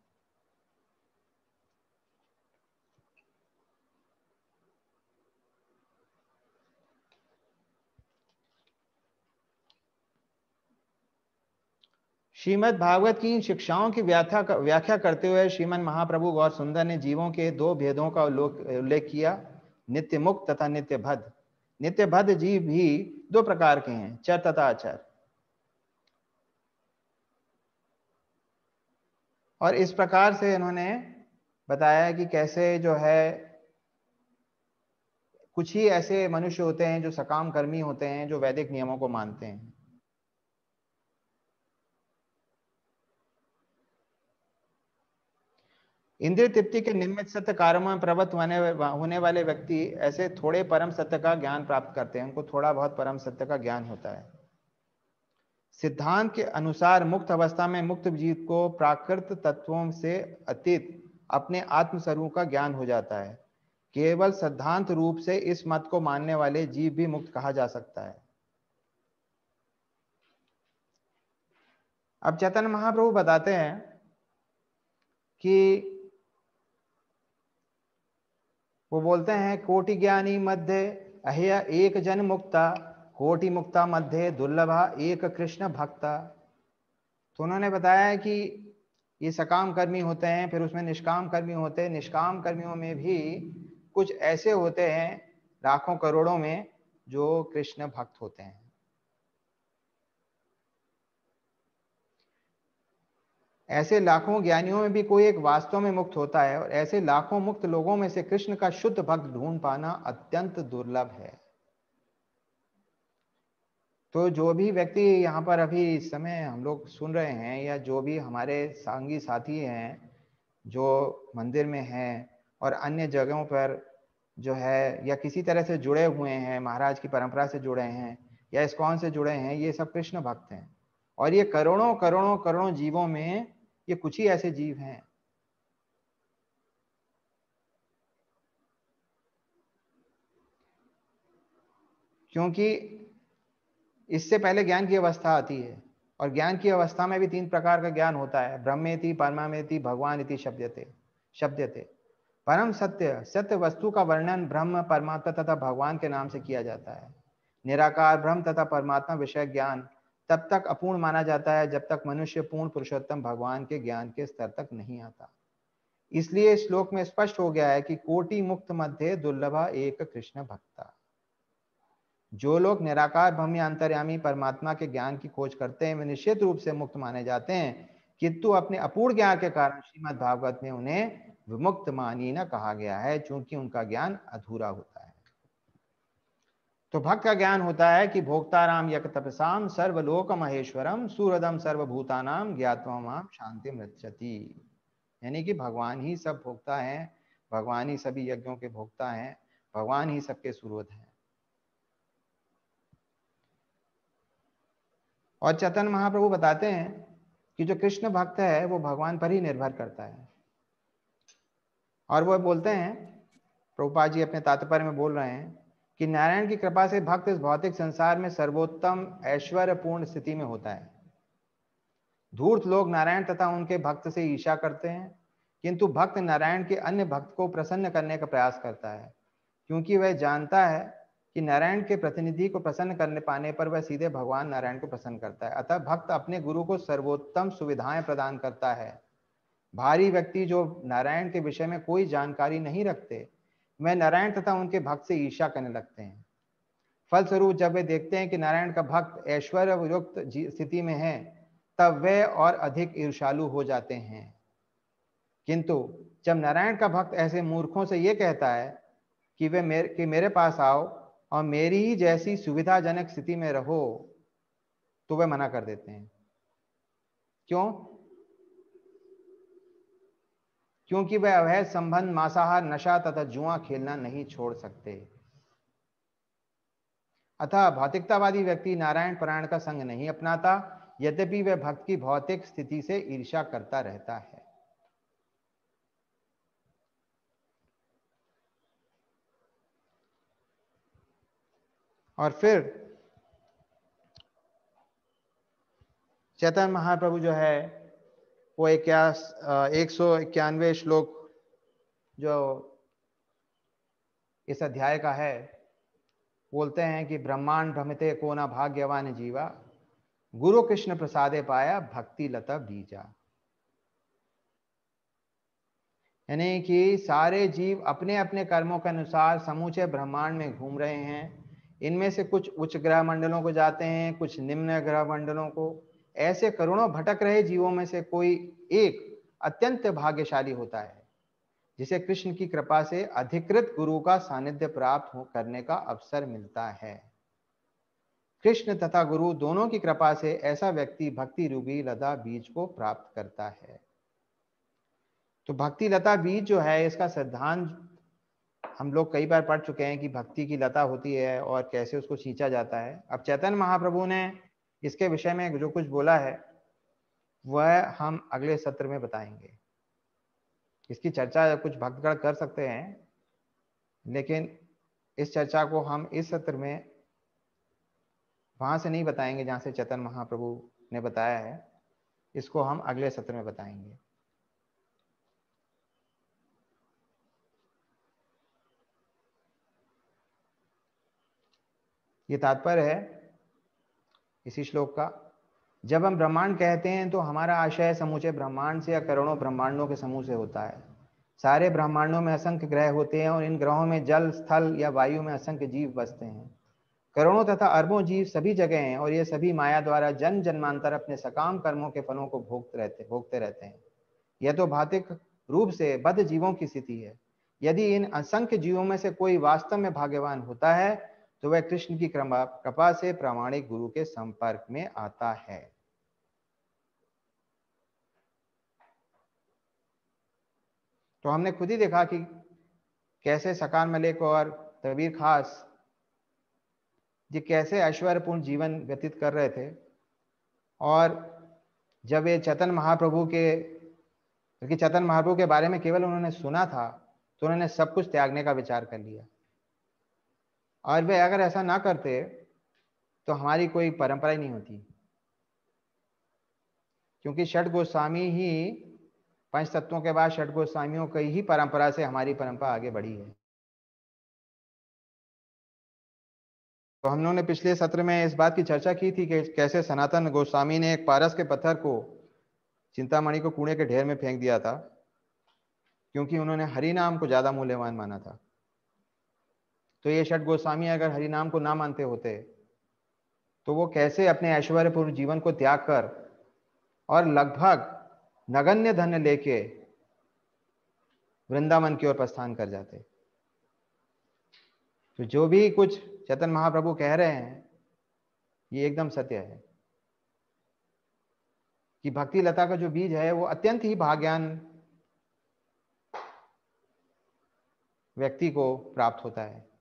Speaker 1: श्रीमद् भागवत की इन शिक्षाओं की व्याख्या करते हुए श्रीमन महाप्रभु गौर सुंदर ने जीवों के दो भेदों का उल्लेख किया, नित्य मुक्त तथा नित्य बद्ध। नित्य बद्ध जीव भी दो प्रकार के हैं, चर तथा अचर। और इस प्रकार से इन्होंने बताया कि कैसे जो है कुछ ही ऐसे मनुष्य होते हैं जो सकाम कर्मी होते हैं, जो वैदिक नियमों को मानते हैं। इंद्रिय तृप्ति के निमित्त सत्य कार्यों में प्रवृत्त होने वाले व्यक्ति ऐसे थोड़े परम सत्य का ज्ञान प्राप्त करते हैं, उनको थोड़ा बहुत परम सत्य का ज्ञान होता है। सिद्धांत के अनुसार मुक्त अवस्था में मुक्त जीव को प्राकृत तत्वों से अतीत अपने आत्म स्वरूप का ज्ञान हो जाता है। केवल सिद्धांत रूप से इस मत को मानने वाले जीव भी मुक्त कहा जा सकता है। अब चैतन्य महाप्रभु बताते हैं कि वो बोलते हैं, कोटि ज्ञानी मध्य अह्य एक जन मुक्ता, कोटि मुक्ता मध्य दुर्लभा एक कृष्ण भक्ता। तो उन्होंने बताया है कि ये सकाम कर्मी होते हैं, फिर उसमें निष्काम कर्मी होते हैं। निष्काम कर्मियों में भी कुछ ऐसे होते हैं लाखों करोड़ों में जो कृष्ण भक्त होते हैं। ऐसे लाखों ज्ञानियों में भी कोई एक वास्तव में मुक्त होता है, और ऐसे लाखों मुक्त लोगों में से कृष्ण का शुद्ध भक्त ढूंढ पाना अत्यंत दुर्लभ है। तो जो भी व्यक्ति यहाँ पर अभी इस समय हम लोग सुन रहे हैं, या जो भी हमारे सांगी साथी हैं जो मंदिर में हैं और अन्य जगहों पर जो है या किसी तरह से जुड़े हुए हैं, महाराज की परंपरा से जुड़े हैं या इस्कॉन से जुड़े हैं, ये सब कृष्ण भक्त हैं। और ये करोड़ों करोड़ों करोड़ों जीवों में ये कुछ ही ऐसे जीव हैं। क्योंकि इससे पहले ज्ञान की अवस्था आती है, और ज्ञान की अवस्था में भी तीन प्रकार का ज्ञान होता है, ब्रह्मेति परमामेति भगवान इति शब्दते। परम सत्य सत्य वस्तु का वर्णन ब्रह्म परमात्मा तथा भगवान के नाम से किया जाता है। निराकार ब्रह्म तथा परमात्मा विषय ज्ञान तब तक अपूर्ण माना जाता है जब तक मनुष्य पूर्ण पुरुषोत्तम भगवान के ज्ञान के स्तर तक नहीं आता। इसलिए इस श्लोक में स्पष्ट हो गया है कि कोटि मुक्त मध्य दुर्लभा एक कृष्ण भक्ता। जो लोग निराकार ब्रह्म अंतर्यामी परमात्मा के ज्ञान की खोज करते हैं वे निश्चित रूप से मुक्त माने जाते हैं, किंतु अपने अपूर्ण ज्ञान के कारण श्रीमद् भागवत में उन्हें विमुक्त मानी न कहा गया है, क्योंकि उनका ज्ञान अधूरा होता है। तो भक्त का ज्ञान होता है कि भोक्ताराम यक तपसाम सर्वलोक महेश्वरम सूरदम सर्वभूतानाम ज्ञात्वाम शांति मृत्यति। यानी कि भगवान ही सब भोक्ता हैं, भगवान ही सभी यज्ञों के भोक्ता हैं, भगवान ही सबके सूरद हैं। और चैतन्य महाप्रभु बताते हैं कि जो कृष्ण भक्त है वो भगवान पर ही निर्भर करता है। और वो बोलते हैं, प्रभुपाद जी अपने तात्पर्य में बोल रहे हैं कि नारायण की कृपा से भक्त इस भौतिक संसार में सर्वोत्तम ऐश्वर्यपूर्ण स्थिति में होता है। धूर्त लोग नारायण तथा उनके भक्त से ईर्ष्या करते हैं, किंतु भक्त नारायण के अन्य भक्त को प्रसन्न करने का प्रयास करता है, क्योंकि वह जानता है कि नारायण के प्रतिनिधि को प्रसन्न करने पाने पर वह सीधे भगवान नारायण को प्रसन्न करता है। अतः भक्त अपने गुरु को सर्वोत्तम सुविधाएं प्रदान करता है। भारी व्यक्ति जो नारायण के विषय में कोई जानकारी नहीं रखते, वे नारायण तथा उनके भक्त से ईर्ष्या करने लगते हैं। फलस्वरूप जब वे देखते हैं कि नारायण का भक्त ऐश्वर्य युक्त स्थिति में है, तब वे और अधिक ईर्ष्यालु हो जाते हैं। किंतु जब नारायण का भक्त ऐसे मूर्खों से यह कहता है कि मेरे पास आओ और मेरी ही जैसी सुविधाजनक स्थिति में रहो, तो वे मना कर देते हैं। क्यों? क्योंकि वे अवैध संबंध, मांसाहार, नशा तथा जुआ खेलना नहीं छोड़ सकते। अतः भौतिकतावादी व्यक्ति नारायण परायण का संग नहीं अपनाता, यद्यपि वह भक्त की भौतिक स्थिति से ईर्ष्या करता रहता है। और फिर चैतन्य महाप्रभु जो है वो 191 श्लोक जो इस अध्याय का है, बोलते हैं कि ब्रह्मांड भ्रमिते को न भाग्यवान जीवा, गुरु कृष्ण प्रसादे पाया भक्ति लता बीजा। यानी कि सारे जीव अपने अपने कर्मों के अनुसार समूचे ब्रह्मांड में घूम रहे हैं। इनमें से कुछ उच्च ग्रह मंडलों को जाते हैं, कुछ निम्न ग्रह मंडलों को। ऐसे करोड़ों भटक रहे जीवों में से कोई एक अत्यंत भाग्यशाली होता है, जिसे कृष्ण की कृपा से अधिकृत गुरु का सानिध्य प्राप्त करने का अवसर मिलता है। कृष्ण तथा गुरु दोनों की कृपा से ऐसा व्यक्ति भक्ति रूपी लता बीज को प्राप्त करता है। तो भक्ति लता बीज जो है, इसका सिद्धांत हम लोग कई बार पढ़ चुके हैं कि भक्ति की लता होती है और कैसे उसको सींचा जाता है। अब चैतन्य महाप्रभु ने इसके विषय में जो कुछ बोला है वह हम अगले सत्र में बताएंगे। इसकी चर्चा कुछ भक्तगण कर सकते हैं, लेकिन इस चर्चा को हम इस सत्र में वहां से नहीं बताएंगे जहां से चैतन्य महाप्रभु ने बताया है। इसको हम अगले सत्र में बताएंगे। ये तात्पर्य है इसी श्लोक का। जब हम ब्रह्मांड कहते हैं तो हमारा आशय समूचे ब्रह्मांड से या करोड़ों ब्रह्मांडों के समूह से होता है। सारे ब्रह्मांडों में असंख्य ग्रह होते हैं और इन ग्रहों में जल, स्थल या वायु में असंख्य जीव बसते हैं। करोड़ों तथा अरबों जीव सभी जगह हैं और ये सभी माया द्वारा जन्म जन्मांतर अपने सकाम कर्मों के फलों को भोगते रहते हैं। यह तो भौतिक रूप से बद्ध जीवों की स्थिति है। यदि इन असंख्य जीवों में से कोई वास्तव में भाग्यवान होता है तो वह कृष्ण की कृपा से प्रामाणिक गुरु के संपर्क में आता है। तो हमने खुद ही देखा कि कैसे सकान मलिक और तबीर खास ये कैसे ऐश्वर्यपूर्ण जीवन व्यतीत कर रहे थे। और जब ये चैतन्य महाप्रभु के बारे में केवल उन्होंने सुना था तो उन्होंने सब कुछ त्यागने का विचार कर लिया। और वे अगर ऐसा ना करते तो हमारी कोई परंपरा ही नहीं होती, क्योंकि षट गोस्वामी ही पंच तत्वों के बाद षट गोस्वामियों की ही परंपरा से हमारी परंपरा आगे बढ़ी है। तो हम लोगों ने पिछले सत्र में इस बात की चर्चा की थी कि कैसे सनातन गोस्वामी ने एक पारस के पत्थर को चिंतामणि को कूड़े के ढेर में फेंक दिया था, क्योंकि उन्होंने हरि नाम को ज्यादा मूल्यवान माना था। तो ये षट गोस्वामी अगर हरि नाम को ना मानते होते तो वो कैसे अपने ऐश्वर्यपूर्ण जीवन को त्याग कर और लगभग नगण्य धन लेके वृंदावन की ओर प्रस्थान कर जाते। तो जो भी कुछ चैतन्य महाप्रभु कह रहे हैं ये एकदम सत्य है कि भक्ति लता का जो बीज है वो अत्यंत ही भाग्यवान व्यक्ति को प्राप्त होता है।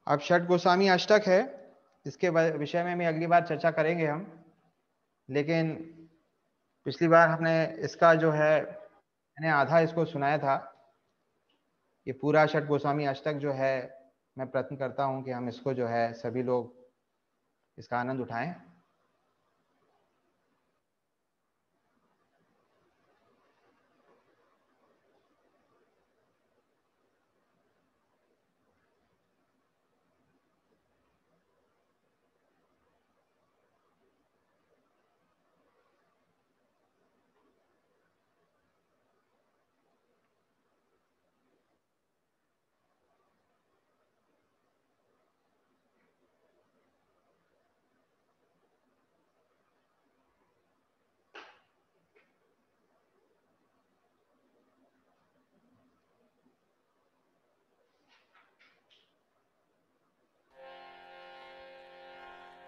Speaker 1: अब षट गोस्वामी अष्टक है, इसके विषय में भी अगली बार चर्चा करेंगे हम। लेकिन पिछली बार हमने इसका जो है मैंने आधा इसको सुनाया था। ये पूरा षट गोस्वामी अष्टक जो है मैं प्रयत्न करता हूं कि हम इसको जो है सभी लोग इसका आनंद उठाएं।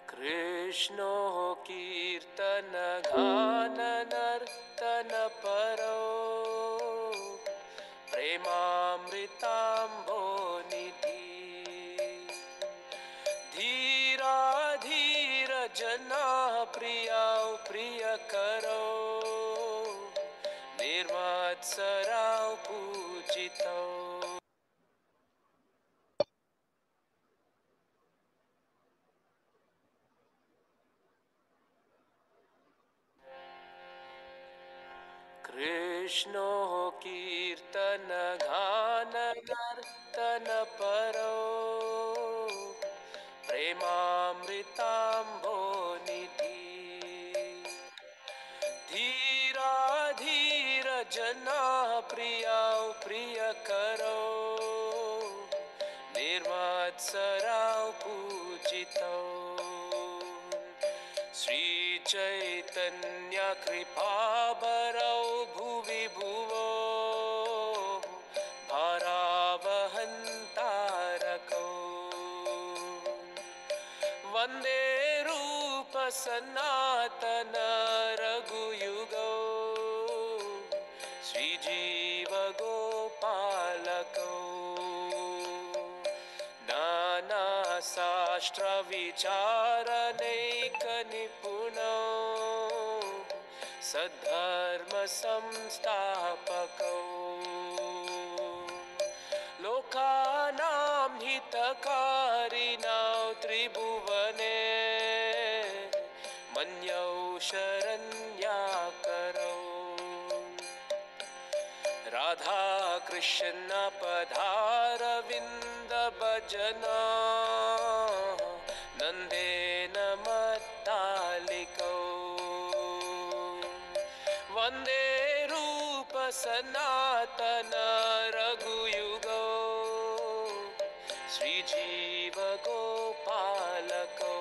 Speaker 2: कृष्णो कीर्तन गान नर्तन परो प्रेमामृताम्भो निधि धीरा धीर जना प्रिया प्रिय करो निर्मत्सराव पूजितो।
Speaker 1: 「
Speaker 2: पूजितो कृष्णो कीर्तन गान नर्तन परो प्रेमामृताम्भो निधि धीरा धीर जना प्रिया प्रिय करो निर्मत्सरा पूजितो श्री चैतन्य कृपाबरौ भुवि भुवो भारावहन्तारकौ वन्दे रूप सनातन रघुयुगौ श्रीजीव गोपालकौ नाना शास्त्र विचारनैक निपुणौ सद्धर्म संस्थापकौ लोकानां हितकारिणौ त्रिभुवने मन्यौ शरण्याकरौ राधा कृष्ण पदारविन्द भजना नन्देन मत्तालिकौ वन्दे रूप सनातन रघुयुगौ श्रीजीव गोपालकौ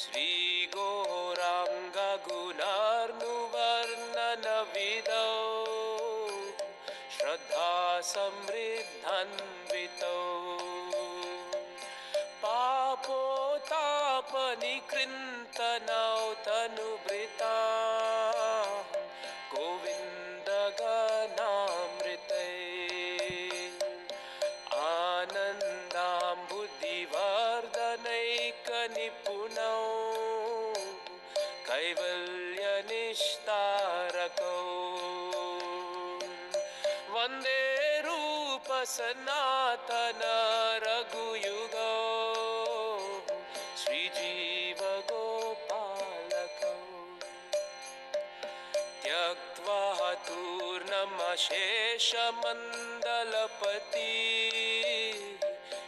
Speaker 2: श्रीगौराङ्ग गुणार्णुवर्णन विदौ श्रद्धा समृद्धन्वितौ पापोतापनिकृन्तनौ तनुभृता गोविन्द गणामृते आनन्दाम्बुधिवर्धनैकनिपुणौ कैवल्यनिष्ठारकौ वन्दे रूप सनातन रघुयुगौ श्रीजीव गोपालकौ त्यक्त्वा तूर्णमशेषमण्डलपति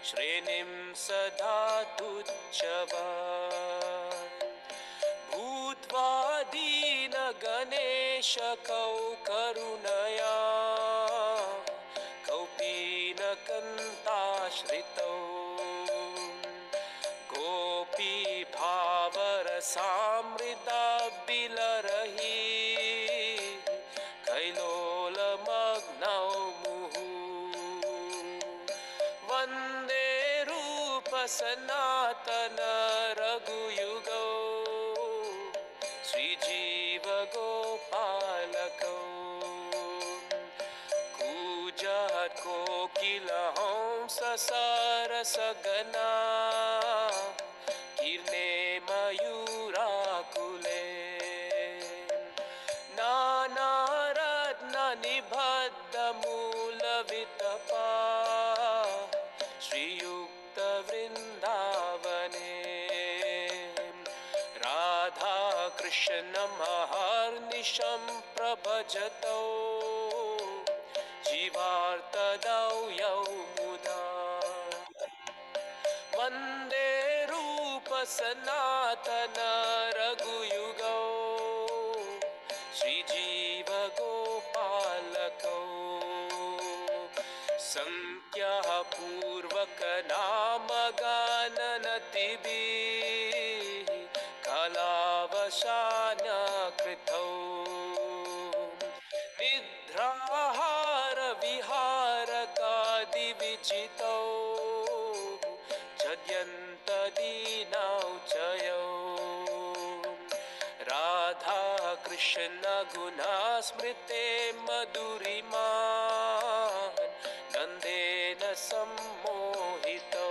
Speaker 2: श्रेणिं सदा तुच्छवान् भूत्वा दीनगणेशकौ करुणया कौपीनकन्ताश्रितौ गोपीभावरसामृता बिलरहि कैलोलमग्नौ मुहुः वन्दे रूप सनातन रघुयुगौ श्रीजीव गोपालकौ कूजत् कोकिलहंस सरसगना कीर्णे मयूराकुले नानारत्ननिबद्धमूलवितपा श्रीयुक्तवृन्दावने राधा कृष्णमहर्निशं प्रभजतौ जीवार्तदौ यौ मुदा वन्दे रूप सनातन रघुयुगौ श्रीजीव गोपालकौ संख्याः पूर्वक नाम गाननतिभिः कलावशान कृतौ निद्राहार विहारकादिविजितौ जद्यन्तदीनौ चयौ राधा कृष्ण गुणास्मृते मधुरिमा नन्देन सम्मोहितौ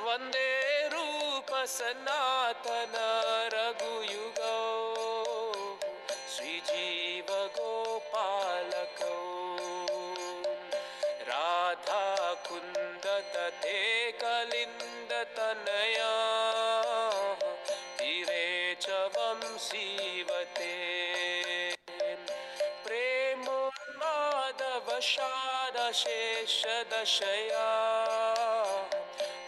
Speaker 2: वन्दे रूप सनातन रघुयुगौ श्रीजीव गोपालकौ राधा कुन्द तथे कलिन्द तनया तीरे च वंशीवती शेषदशया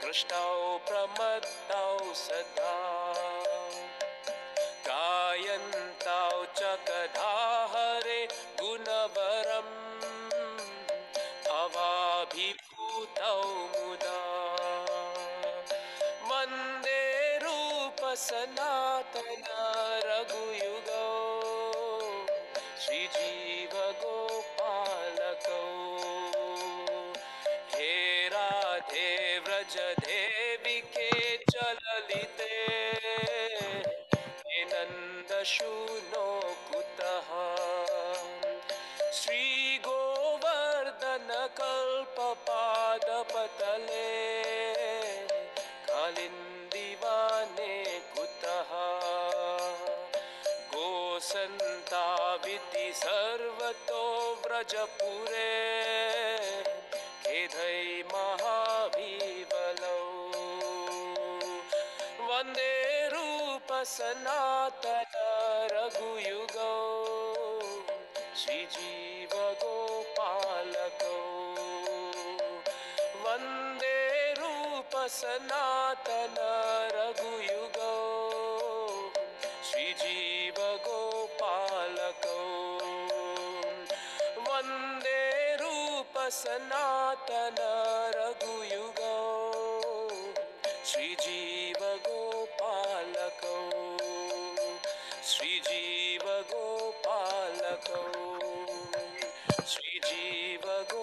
Speaker 2: कृष्णौ प्रमत्तौ सदा गायन्तौ च कथा हरे गुणवरम् भवाभिभूतौ मुदा वन्दे रूपसनातन रघुयुगौ श्रीजीवगोपालकौ हे राधे व्रज देविके च ललिते हे नन्दशूनो कुतः श्रीगोवर्धनकल्पपादपतले कालिन्दिवाने कुतः गोसन्ताविति सर्वतो व्रजपुरे खेदै महावीवलौ वन्दे रूपसनातन रघुयुगौ श्रीजीवगोपालकौ वन्दे रूपसनातन रघुयुगौ श्रीजीवगोपालकौ वन्दे रूपसनातन रघुयुगौ श्रीजीवगोपालकौ श्रीजीवगोपालकौ श्रीजीवगोपालकौ।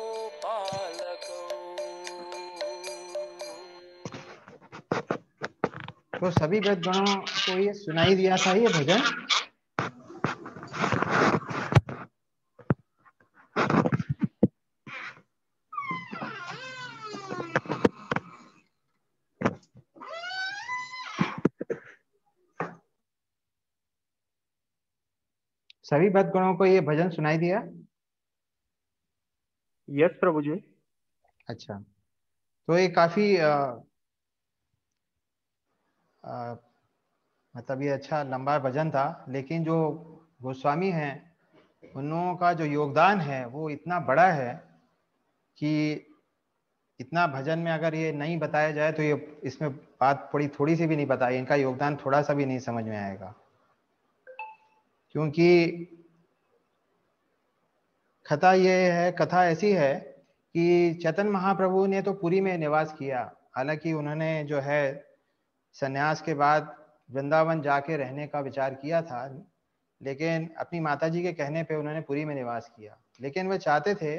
Speaker 1: तो सभी भक्तगणों को ये सुनाई दिया था ये भजन। सभी भक्तगणों को ये भजन सुनाई दिया?
Speaker 3: यस प्रभु जी।
Speaker 1: अच्छा, तो ये काफी मतलब ये अच्छा लंबा भजन था, लेकिन जो गोस्वामी हैं उन लोगों का जो योगदान है वो इतना बड़ा है कि इतना भजन में अगर ये नहीं बताया जाए तो ये इसमें बात थोड़ी सी भी नहीं बताई, इनका योगदान थोड़ा सा भी नहीं समझ में आएगा। क्योंकि कथा ऐसी है कि चैतन्य महाप्रभु ने तो पुरी में निवास किया, हालांकि उन्होंने जो है संन्यास के बाद वृंदावन जाके रहने का विचार किया था, लेकिन अपनी माताजी के कहने पे उन्होंने पुरी में निवास किया। लेकिन वे चाहते थे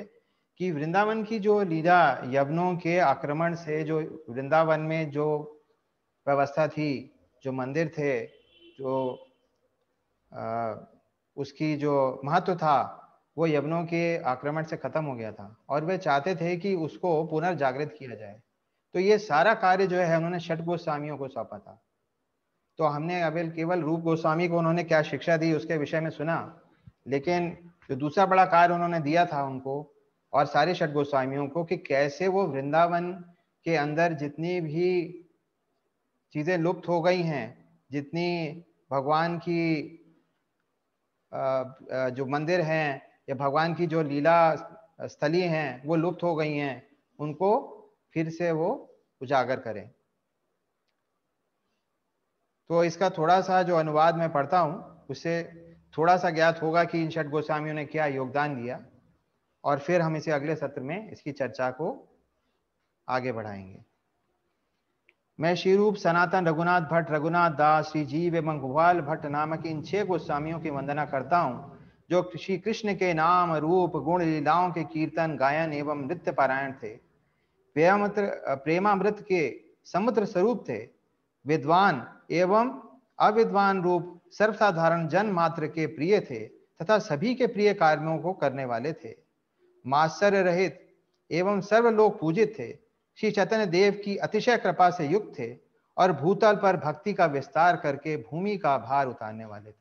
Speaker 1: कि वृंदावन की जो लीला यवनों के आक्रमण से जो वृंदावन में जो व्यवस्था थी, जो मंदिर थे, जो उसकी जो महत्व था वो यवनों के आक्रमण से खत्म हो गया था और वे चाहते थे कि उसको पुनर्जागृत किया जाए। तो ये सारा कार्य जो है उन्होंने षट गोस्वामियों को सौंपा था। तो हमने अभी केवल रूप गोस्वामी को उन्होंने क्या शिक्षा दी उसके विषय में सुना, लेकिन जो दूसरा बड़ा कार्य उन्होंने दिया था उनको और सारे षट गोस्वामियों को कि कैसे वो वृंदावन के अंदर जितनी भी चीजें लुप्त हो गई हैं, जितनी भगवान की जो मंदिर हैं या भगवान की जो लीला स्थली हैं वो लुप्त हो गई हैं, उनको फिर से वो उजागर करें। तो इसका थोड़ा सा जो अनुवाद मैं पढ़ता हूँ उससे थोड़ा सा ज्ञात होगा कि इन षट गोस्वामियों ने क्या योगदान दिया, और फिर हम इसे अगले सत्र में इसकी चर्चा को आगे बढ़ाएंगे। मैं श्री रूप सनातन रघुनाथ भट्ट, रघुनाथ दास, श्री जीव एवं गोपाल भट्ट नामक इन 6 गोस्वामियों की वंदना करता हूँ जो श्री कृष्ण के नाम, रूप, गुण, लीलाओं के कीर्तन, गायन एवं नृत्य पारायण थे। प्रेमामृत के समुद्र स्वरूप थे। विद्वान एवं अविद्वान रूप सर्वसाधारण जन मात्र के प्रिय थे तथा सभी के प्रिय कार्यों को करने वाले थे। मात्सर्य रहित एवं सर्वलोक पूजित थे। श्री चैतन्य देव की अतिशय कृपा से युक्त थे और भूतल पर भक्ति का विस्तार करके भूमि का भार उतारने वाले थे।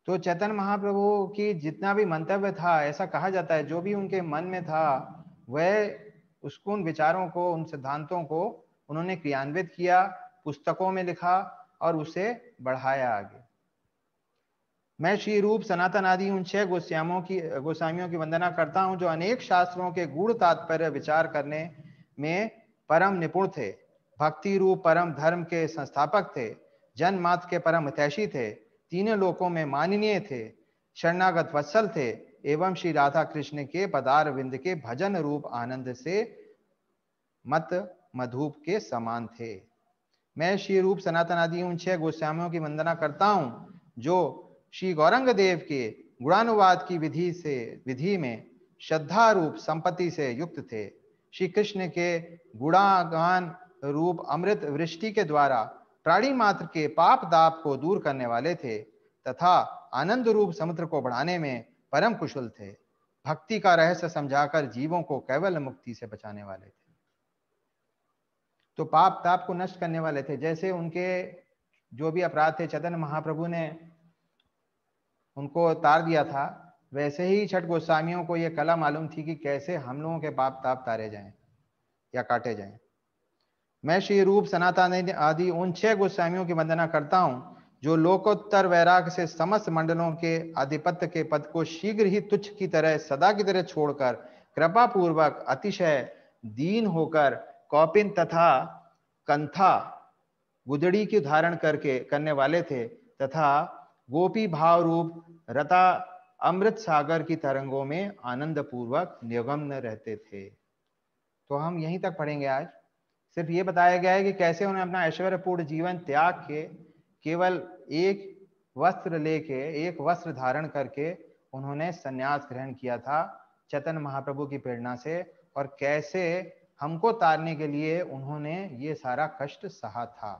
Speaker 1: तो चैतन्य महाप्रभु की जितना भी मंतव्य था, ऐसा कहा जाता है जो भी उनके मन में था वह उसको, उन विचारों को, उन सिद्धांतों को उन्होंने क्रियान्वित किया, पुस्तकों में लिखा और उसे बढ़ाया आगे। मैं श्री रूप सनातन आदि उन 6 गोस्वामियों की वंदना करता हूं जो अनेक शास्त्रों के गूढ़ तात्पर्य विचार करने में परम निपुण थे, भक्ति रूप परम धर्म के संस्थापक थे, जन मात्र के परम हितैषी थे, तीनों लोकों में माननीय थे, शरणागत वत्सल थे एवं श्री राधा कृष्ण के पदार विंद के भजन रूप आनंद से मत मधुप के समान थे। मैं श्री रूप सनातन आदि उन 6 गोस्वामियों की वंदना करता हूं जो श्री गौरंग देव के गुणानुवाद की विधि में श्रद्धा रूप संपत्ति से युक्त थे, श्री कृष्ण के गुणागान रूप अमृत वृष्टि के द्वारा प्राणी मात्र के पाप दाप को दूर करने वाले थे तथा आनंद रूप समुद्र को बढ़ाने में परम कुशल थे, भक्ति का रहस्य समझाकर जीवों को केवल मुक्ति से बचाने वाले थे। तो पाप ताप को नष्ट करने वाले थे। जैसे उनके जो भी अपराध थे चैतन्य महाप्रभु ने उनको तार दिया था, वैसे ही छठ गोस्वामियों को यह कला मालूम थी कि कैसे हम लोगों के पाप ताप तारे जाएं या काटे जाएं। मैं श्री रूप सनातन आदि उन 6 गोस्वामियों की वंदना करता हूं जो लोकोत्तर वैराग्य से समस्त मंडलों के आधिपत्य के पद को शीघ्र ही तुच्छ की तरह सदा की तरह छोड़कर कृपा पूर्वक अतिशय दीन होकर कौपिन तथा कंथा गुदड़ी की धारण करके करने वाले थे तथा गोपी भाव रूप रता अमृत सागर की तरंगों में आनंद पूर्वक निमग्न रहते थे। तो हम यहीं तक पढ़ेंगे आज। सिर्फ ये बताया गया है कि कैसे उन्हें अपना ऐश्वर्यपूर्ण जीवन त्याग के केवल एक वस्त्र लेके, एक वस्त्र धारण करके उन्होंने संन्यास ग्रहण किया था चैतन्य महाप्रभु की प्रेरणा से, और कैसे हमको तारने के लिए उन्होंने ये सारा कष्ट सहा था।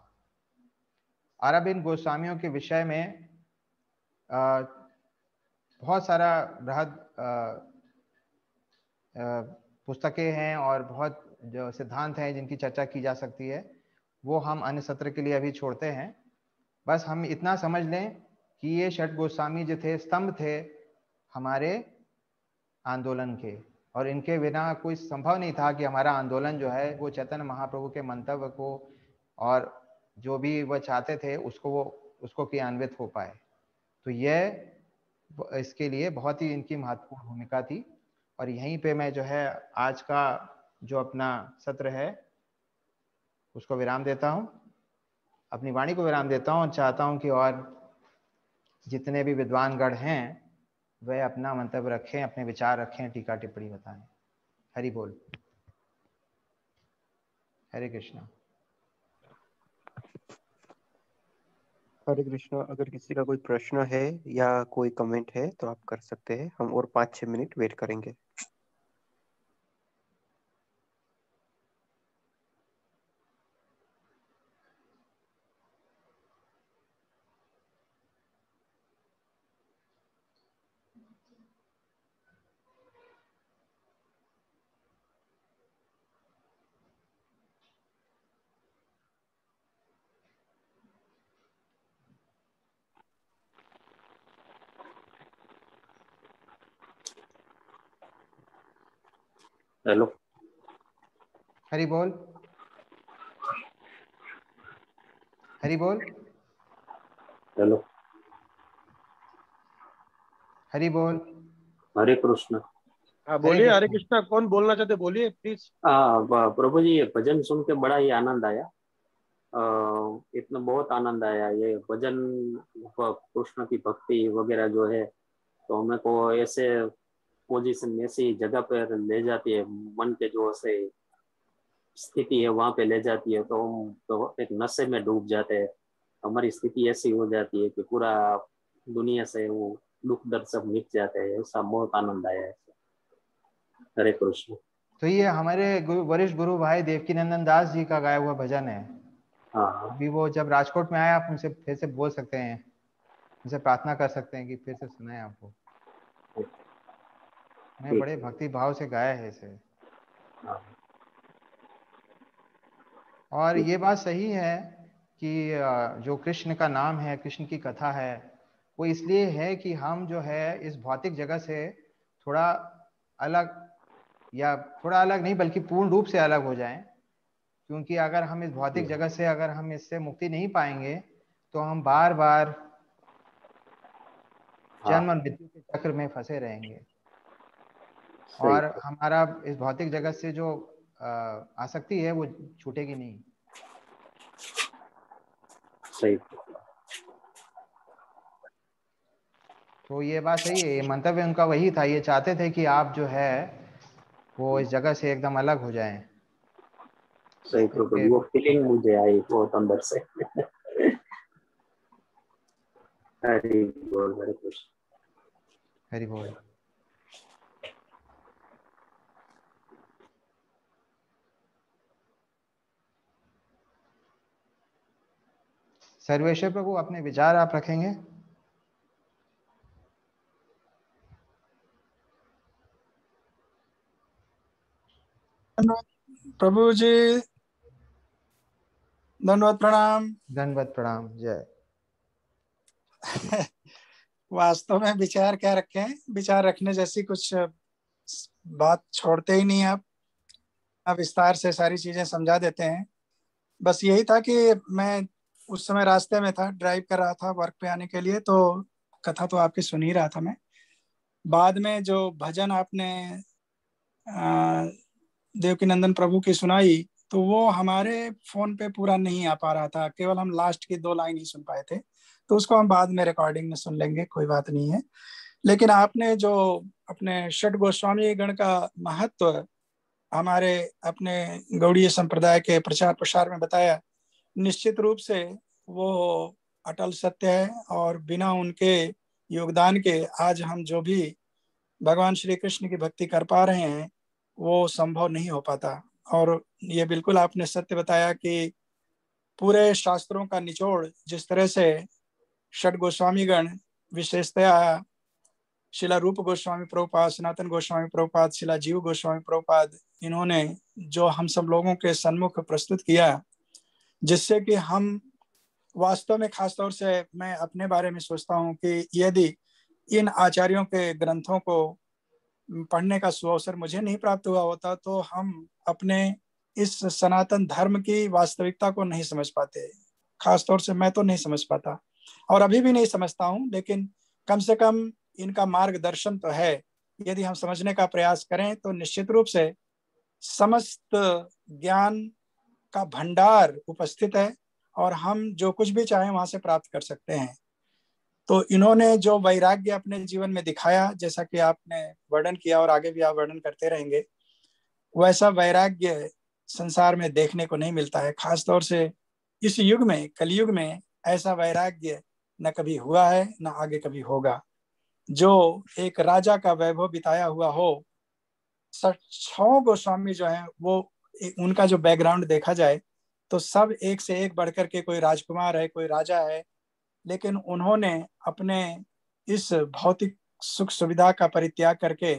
Speaker 1: अरविंद गोस्वामियों के विषय में बहुत सारा बृहद पुस्तकें हैं और बहुत जो सिद्धांत हैं जिनकी चर्चा की जा सकती है, वो हम अन्य सत्र के लिए अभी छोड़ते हैं। बस हम इतना समझ लें कि ये षट गोस्वामी जो थे स्तंभ थे हमारे आंदोलन के, और इनके बिना कोई संभव नहीं था कि हमारा आंदोलन जो है वो चैतन्य महाप्रभु के मंतव्य को और जो भी वह चाहते थे उसको क्रियान्वित हो पाए। तो यह इसके लिए बहुत ही इनकी महत्वपूर्ण भूमिका थी। और यहीं पे मैं जो है आज का जो अपना सत्र है उसको विराम देता हूँ, अपनी वाणी को विराम देता हूँ, और चाहता हूँ कि और जितने भी विद्वानगण हैं वह अपना मंतव्य रखें, अपने विचार रखें, टीका टिप्पणी बताएं। हरि बोल। हरे कृष्णा।
Speaker 3: हरे कृष्णा। अगर किसी का कोई प्रश्न है या कोई कमेंट है तो आप कर सकते हैं, हम और 5-6 मिनट वेट करेंगे।
Speaker 4: हेलो।
Speaker 1: हरि बोल। हरि बोल।
Speaker 4: हेलो।
Speaker 1: हरि बोल।
Speaker 4: हरे कृष्ण।
Speaker 5: हाँ बोलिए। हरे कृष्णा। कौन बोलना चाहते बोलिए प्लीज।
Speaker 4: प्रभु जी, ये भजन सुन के बड़ा ही आनंद आया। इतना बहुत आनंद आया ये भजन, कृष्ण की भक्ति वगैरह जो है, तो हमें को ऐसे पोजीशन, ऐसी जगह पर ले जाती है, मन के जो से स्थिति है वहां पे ले जाती है, तो हम तो एक नशे में डूब जाते हैं। हमारी स्थिति ऐसी हो जाती है कि पूरा दुनिया से वो दुख दर्द सब मिट जाते हैं। ऐसा बहुत आनंद आया है। हरे कृष्ण।
Speaker 1: तो ये हमारे वरिष्ठ गुरु भाई देवकी नंदन दास जी का गाया हुआ भजन है।
Speaker 4: हाँ।
Speaker 1: अभी वो जब राजकोट में आए, आप उनसे फिर से बोल सकते हैं, उनसे प्रार्थना कर सकते हैं कि फिर से सुनाए आपको। उन्हें बड़े भक्ति भाव से गाया है इसे। और ये बात सही है कि जो कृष्ण का नाम है, कृष्ण की कथा है, वो इसलिए है कि हम जो है इस भौतिक जगत से थोड़ा अलग, या थोड़ा अलग नहीं बल्कि पूर्ण रूप से अलग हो जाएं। क्योंकि अगर हम इस भौतिक जगत से अगर हम इससे मुक्ति नहीं पाएंगे तो हम बार बार
Speaker 4: हाँ
Speaker 1: जन्म और मृत्यु के चक्र में फंसे रहेंगे
Speaker 4: सही
Speaker 1: और हमारा इस भौतिक जगत से जो आसक्ति है वो छूटेगी नहीं।
Speaker 4: सही।
Speaker 1: तो ये बात सही है, ये मंतव्य उनका वही था, ये चाहते थे कि आप जो है वो इस जगह से एकदम अलग हो जाएं।
Speaker 4: सही प्रभु,
Speaker 1: क्योंकि
Speaker 4: वो फीलिंग मुझे आई बहुत अंदर से। हरि बोल, हरे कृष्ण।
Speaker 1: हरि बोल। सर्वेश्वर प्रभु अपने विचार आप रखेंगे?
Speaker 6: प्रभु जी दंडवत प्रणाम।
Speaker 1: दंडवत प्रणाम। जय।
Speaker 6: वास्तव में विचार क्या रखें, विचार रखने जैसी कुछ बात छोड़ते ही नहीं आप। अब विस्तार से सारी चीजें समझा देते हैं। बस यही था कि मैं उस समय रास्ते में था, ड्राइव कर रहा था वर्क पे आने के लिए, तो कथा तो आपकी सुन ही रहा था मैं। बाद में जो भजन आपने देवकीनंदन प्रभु की सुनाई, तो वो हमारे फोन पे पूरा नहीं आ पा रहा था, केवल हम लास्ट की 2 लाइन ही सुन पाए थे। तो उसको हम बाद में रिकॉर्डिंग में सुन लेंगे, कोई बात नहीं है। लेकिन आपने जो अपने षट गोस्वामी गण का महत्व हमारे अपने गौड़ीय संप्रदाय के प्रचार प्रसार में बताया, निश्चित रूप से वो अटल सत्य है। और बिना उनके योगदान के आज हम जो भी भगवान श्री कृष्ण की भक्ति कर पा रहे हैं वो संभव नहीं हो पाता। और ये बिल्कुल आपने सत्य बताया कि पूरे शास्त्रों का निचोड़ जिस तरह से षट गोस्वामी गण, विशेषतया शिला रूप गोस्वामी प्रभुपाद, सनातन गोस्वामी प्रभुपाद, शिला जीव गोस्वामी प्रभुपाद, इन्होंने जो हम सब लोगों के सन्मुख प्रस्तुत किया, जिससे कि हम वास्तव में, खासतौर से मैं अपने बारे में सोचता हूँ कि यदि इन आचार्यों के ग्रंथों को पढ़ने का सुअवसर मुझे नहीं प्राप्त हुआ होता तो हम अपने इस सनातन धर्म की वास्तविकता को नहीं समझ पाते। खासतौर से मैं तो नहीं समझ पाता और अभी भी नहीं समझता हूँ, लेकिन कम से कम इनका मार्गदर्शन तो है। यदि हम समझने का प्रयास करें तो निश्चित रूप से समस्त ज्ञान का भंडार उपस्थित है और हम जो कुछ भी चाहें वहां से प्राप्त कर सकते हैं। तो इन्होंने जो वैराग्य अपने जीवन में दिखाया, जैसा कि आपने वर्णन किया और आगे भी आप वर्णन करते रहेंगे, वैसा वैराग्य संसार में देखने को नहीं मिलता है। खासतौर से इस युग में, कलयुग में, ऐसा वैराग्य न कभी हुआ है न आगे कभी होगा। जो एक राजा का वैभव बिताया हुआ हो, 6 गोस्वामी जो है वो, उनका जो बैकग्राउंड देखा जाए तो सब एक से एक बढ़कर के, कोई राजकुमार है, कोई राजा है, लेकिन उन्होंने अपने इस भौतिक सुख सुविधा का परित्याग करके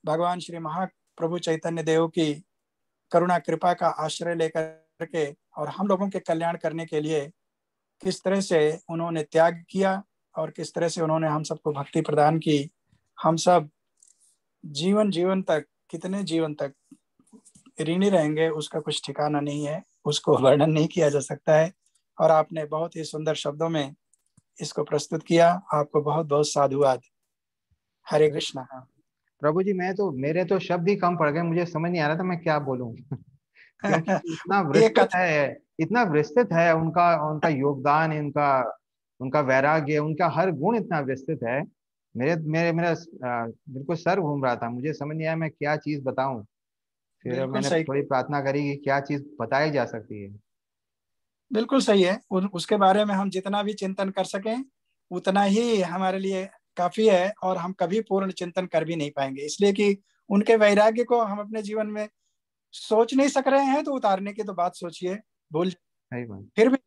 Speaker 6: भगवान श्री महाप्रभु चैतन्य देव की करुणा कृपा का आश्रय लेकर के और हम लोगों के कल्याण करने के लिए किस तरह से उन्होंने त्याग किया और किस तरह से उन्होंने हम सबको भक्ति प्रदान की। हम सब जीवन जीवन तक, कितने जीवन तक ऋणी रहेंगे उसका कुछ ठिकाना नहीं है, उसको वर्णन नहीं किया जा सकता है। और आपने बहुत ही सुंदर शब्दों में इसको प्रस्तुत किया। आपको बहुत बहुत साधुवाद। हरे
Speaker 1: अरे
Speaker 6: कृष्णा।
Speaker 1: प्रभु जी, मेरे तो शब्द ही कम पड़ गए, मुझे समझ नहीं आ रहा था मैं क्या बोलूं। क्योंकि इतना
Speaker 6: ये
Speaker 1: विस्तृत
Speaker 6: कथा,
Speaker 1: है, इतना विस्तृत है उनका उनका योगदान, उनका उनका वैराग्य, उनका हर गुण इतना विस्तृत है। मेरे मेरे मेरा बिल्कुल सर घूम रहा था, मुझे समझ नहीं आया मैं क्या चीज बताऊं। फिर
Speaker 6: बिल्कुल
Speaker 1: मैंने
Speaker 6: सही,
Speaker 1: थोड़ी प्रार्थना करी कि क्या चीज बताई जा सकती है।
Speaker 6: बिल्कुल सही है। उसके बारे में हम जितना भी चिंतन कर सकें उतना ही हमारे लिए काफी है, और हम कभी पूर्ण चिंतन कर भी नहीं पाएंगे, इसलिए कि उनके वैराग्य को हम अपने जीवन में सोच नहीं सक रहे हैं तो उतारने की तो बात सोचिए, भूल।
Speaker 1: सही बात।
Speaker 6: फिर भी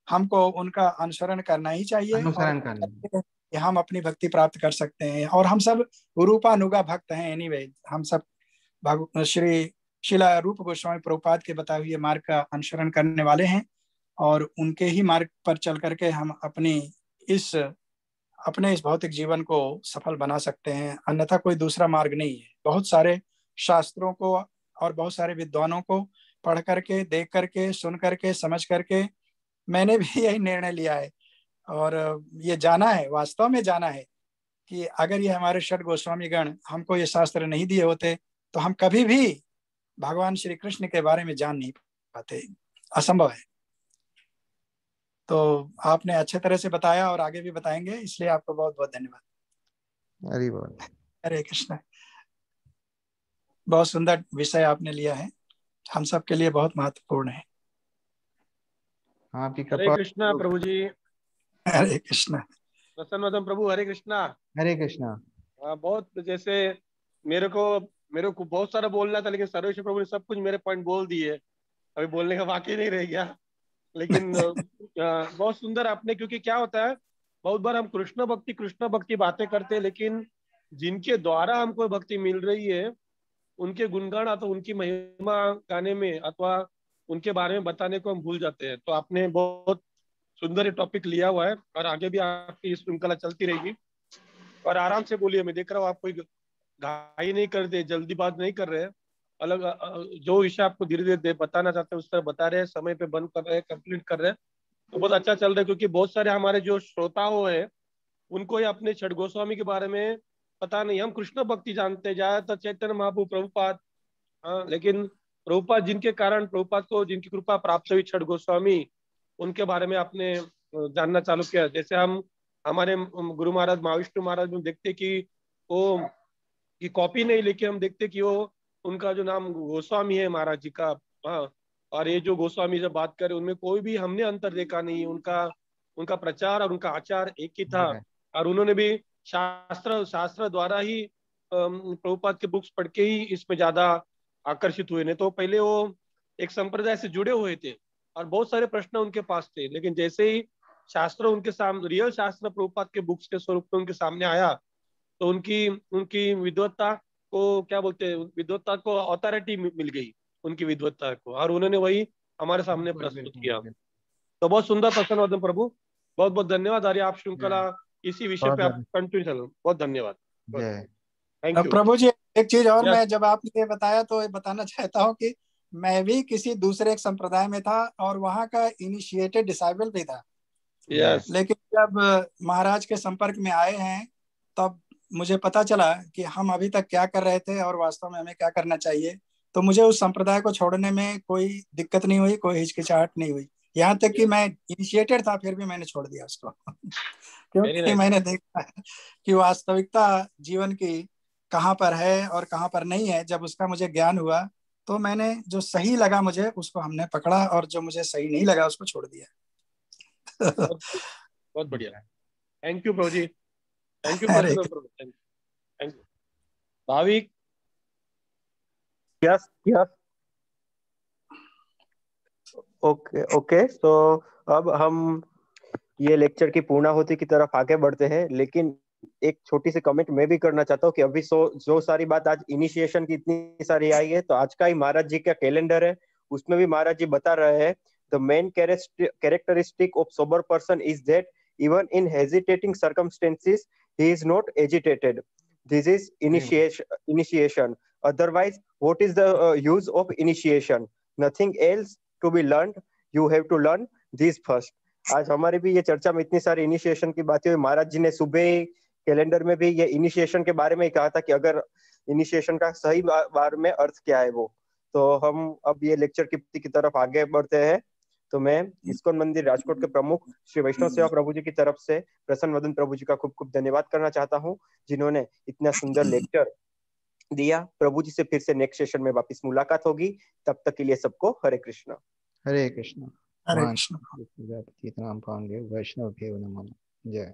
Speaker 6: हमको उनका अनुसरण करना ही चाहिए और
Speaker 1: अनुसरण करना।
Speaker 6: कि हम अपनी भक्ति प्राप्त कर सकते हैं। और हम सब रूपानुगा भक्त हैं एनीवे। हम सब श्री शिला रूप गोस्वामी प्रभुपाद के बताए हुए मार्ग का अनुसरण करने वाले हैं और उनके ही मार्ग पर चल करके हम अपने इस भौतिक जीवन को सफल बना सकते हैं। अन्यथा कोई दूसरा मार्ग नहीं है। बहुत सारे शास्त्रों को और बहुत सारे विद्वानों को पढ़ करके, देख करके, सुन करके, समझ करके मैंने भी यही निर्णय लिया है और ये जाना है, वास्तव में जाना है कि अगर ये हमारे षट गोस्वामी गण हमको ये शास्त्र नहीं दिए होते तो हम कभी भी भगवान श्री कृष्ण के बारे में जान नहीं पाते, असंभव है। तो आपने अच्छे तरह से बताया और आगे भी बताएंगे, इसलिए आपको बहुत बहुत धन्यवाद।
Speaker 1: हरि बोल।
Speaker 6: हरे कृष्ण। बहुत सुंदर विषय आपने लिया है, हम सब के लिए बहुत महत्वपूर्ण है।
Speaker 1: आपकी
Speaker 5: हरे
Speaker 1: कृपा।
Speaker 5: कृष्णा प्रभु जी।
Speaker 6: हरे कृष्ण।
Speaker 5: प्रसन्न वदन प्रभु, हरे कृष्णा।
Speaker 1: हरे कृष्णा।
Speaker 5: बहुत जैसे मेरे को बहुत सारा बोलना था, लेकिन सर्वेश्वर प्रभु ने सब कुछ मेरे पॉइंट बोल दिए, अभी बोलने का बाकी नहीं रह गया। लेकिन बहुत सुंदर आपने, क्योंकि क्या होता है बहुत बार हम कृष्ण भक्ति बातें करते हैं, लेकिन जिनके द्वारा हमको भक्ति मिल रही है उनके गुणगान अथवा उनकी महिमा गाने में अथवा उनके बारे में बताने को हम भूल जाते हैं। तो आपने बहुत सुंदर टॉपिक लिया हुआ है और आगे भी आपकी श्रृंखला चलती रहेगी। और आराम से बोलिए, मैं देख रहा हूँ आप कोई घाई नहीं कर दे, जल्दी बात नहीं कर रहे हैं। जो विषय आपको धीरे धीरे बताना चाहते हैं उस तरह बता रहे हैं, समय पे बंद कर रहे हैं, कंप्लीट कर रहे हैं, तो बहुत अच्छा चल रहा है। क्योंकि बहुत सारे हमारे जो श्रोता है उनको ये अपने छठ गोस्वामी के बारे में पता नहीं। हम कृष्ण भक्ति जानते हैं ज्यादातर, चैतन्य महाप्रभु, प्रभुपाद, हाँ, लेकिन प्रभुपाद जिनके कारण प्रभुपाद को जिनकी कृपा प्राप्त हुई, छठ गोस्वामी, उनके बारे में आपने जानना चालू किया। जैसे हम हमारे गुरु महाराज महाविष्णु महाराज में देखते कि वो की कॉपी नहीं, लेकिन हम देखते कि वो उनका जो नाम गोस्वामी है महाराज जी का, हाँ, और ये जो गोस्वामी जब बात करें उनमें कोई भी हमने अंतर देखा नहीं। उनका उनका प्रचार और उनका आचार एक ही था। और उन्होंने भी शास्त्र द्वारा ही प्रभुपाद के बुक्स पढ़ के ही इसमें ज्यादा आकर्षित हुए। नहीं तो पहले वो एक संप्रदाय से जुड़े हुए थे और बहुत सारे प्रश्न उनके पास थे, लेकिन जैसे ही शास्त्र उनके सामने, रियल शास्त्र प्रभुपाद के बुक्स के स्वरूप में उनके सामने आया, तो उनकी उनकी विद्वत्ता को क्या बोलते हैं, विद्वत्ता को अथॉरिटी मिल गई उनकी विद्वत्ता को, और उन्होंने वही हमारे सामने प्रस्तुत किया। तो बहुत सुंदर प्रसन्न वदन प्रभु, बहुत बहुत धन्यवाद। आर्य आप श्रृंखला इसी विषय पे आप कंटिन्यू चलो। बहुत धन्यवाद, थैंक यू
Speaker 6: प्रभु जी। एक चीज और,
Speaker 5: Yes.
Speaker 6: मैं जब आपने ये बताया तो ये बताना चाहता हूँ कि मैं भी किसी दूसरे एक संप्रदाय में था और वहाँ का इनिशिएटेड डिसाइबल भी था।
Speaker 5: यस
Speaker 6: लेकिन जब महाराज के संपर्क में आए हैं तब मुझे पता चला कि हम अभी तक क्या कर रहे थे और वास्तव में हमें क्या करना चाहिए। तो मुझे उस संप्रदाय को छोड़ने में कोई दिक्कत नहीं हुई, कोई हिचकिचाहट नहीं हुई। यहाँ तक कि मैं इनिशिएटेड था फिर भी मैंने छोड़ दिया उसको क्योंकि मैंने देखा कि वास्तविकता जीवन की कहाँ पर है और कहाँ पर नहीं है। जब उसका मुझे ज्ञान हुआ तो मैंने जो सही लगा मुझे उसको हमने पकड़ा और जो मुझे सही नहीं लगा उसको छोड़ दिया।
Speaker 5: बहुत बढ़िया, thank you Prabhu ji, thank you
Speaker 6: अरे
Speaker 5: Prabhu, thank you Bhavik.
Speaker 3: Yes yes, okay. तो अब हम ये लेक्चर की पूर्णाहुति की तरफ आगे बढ़ते हैं, लेकिन एक छोटी सी कमेंट मैं भी करना चाहता हूँ कि अभी जो सारी बात आज इनिशिएशन की इतनी सारी आई है, तो आज का ही महाराज जी का कैलेंडर है, उसमें भी महाराज जी बता रहे हैं the main characteristic of sober person is that even in hesitating circumstances he is not agitated. This is initiation. Otherwise what is the use of initiation? Nothing else to be learned, you have to learn this first. आज हमारी भी ये चर्चा में इतनी सारी initiation की बातें हुई। महाराज जी ने सुबह कैलेंडर में भी ये इनिशिएशन के बारे में ही कहा था कि अगर इनिशिएशन का सही बार में अर्थ क्या है वो। तो हम अब ये लेक्चर की तरफ आगे बढ़ते हैं। तो मैं इस्कॉन मंदिर राजकोट के प्रमुख श्री वैष्णव सेवा प्रभु जी की तरफ से प्रसन्न वदन प्रभु जी का खूब खूब धन्यवाद करना चाहता हूँ, जिन्होंने इतना सुंदर लेक्चर दिया। प्रभु जी से फिर से नेक्स्ट सेशन में वापस मुलाकात होगी, तब तक के लिए सबको हरे कृष्ण।
Speaker 1: हरे कृष्ण।
Speaker 6: हरे कृष्ण।
Speaker 1: नाम पाएंगे वैष्णव देव नमः। जय।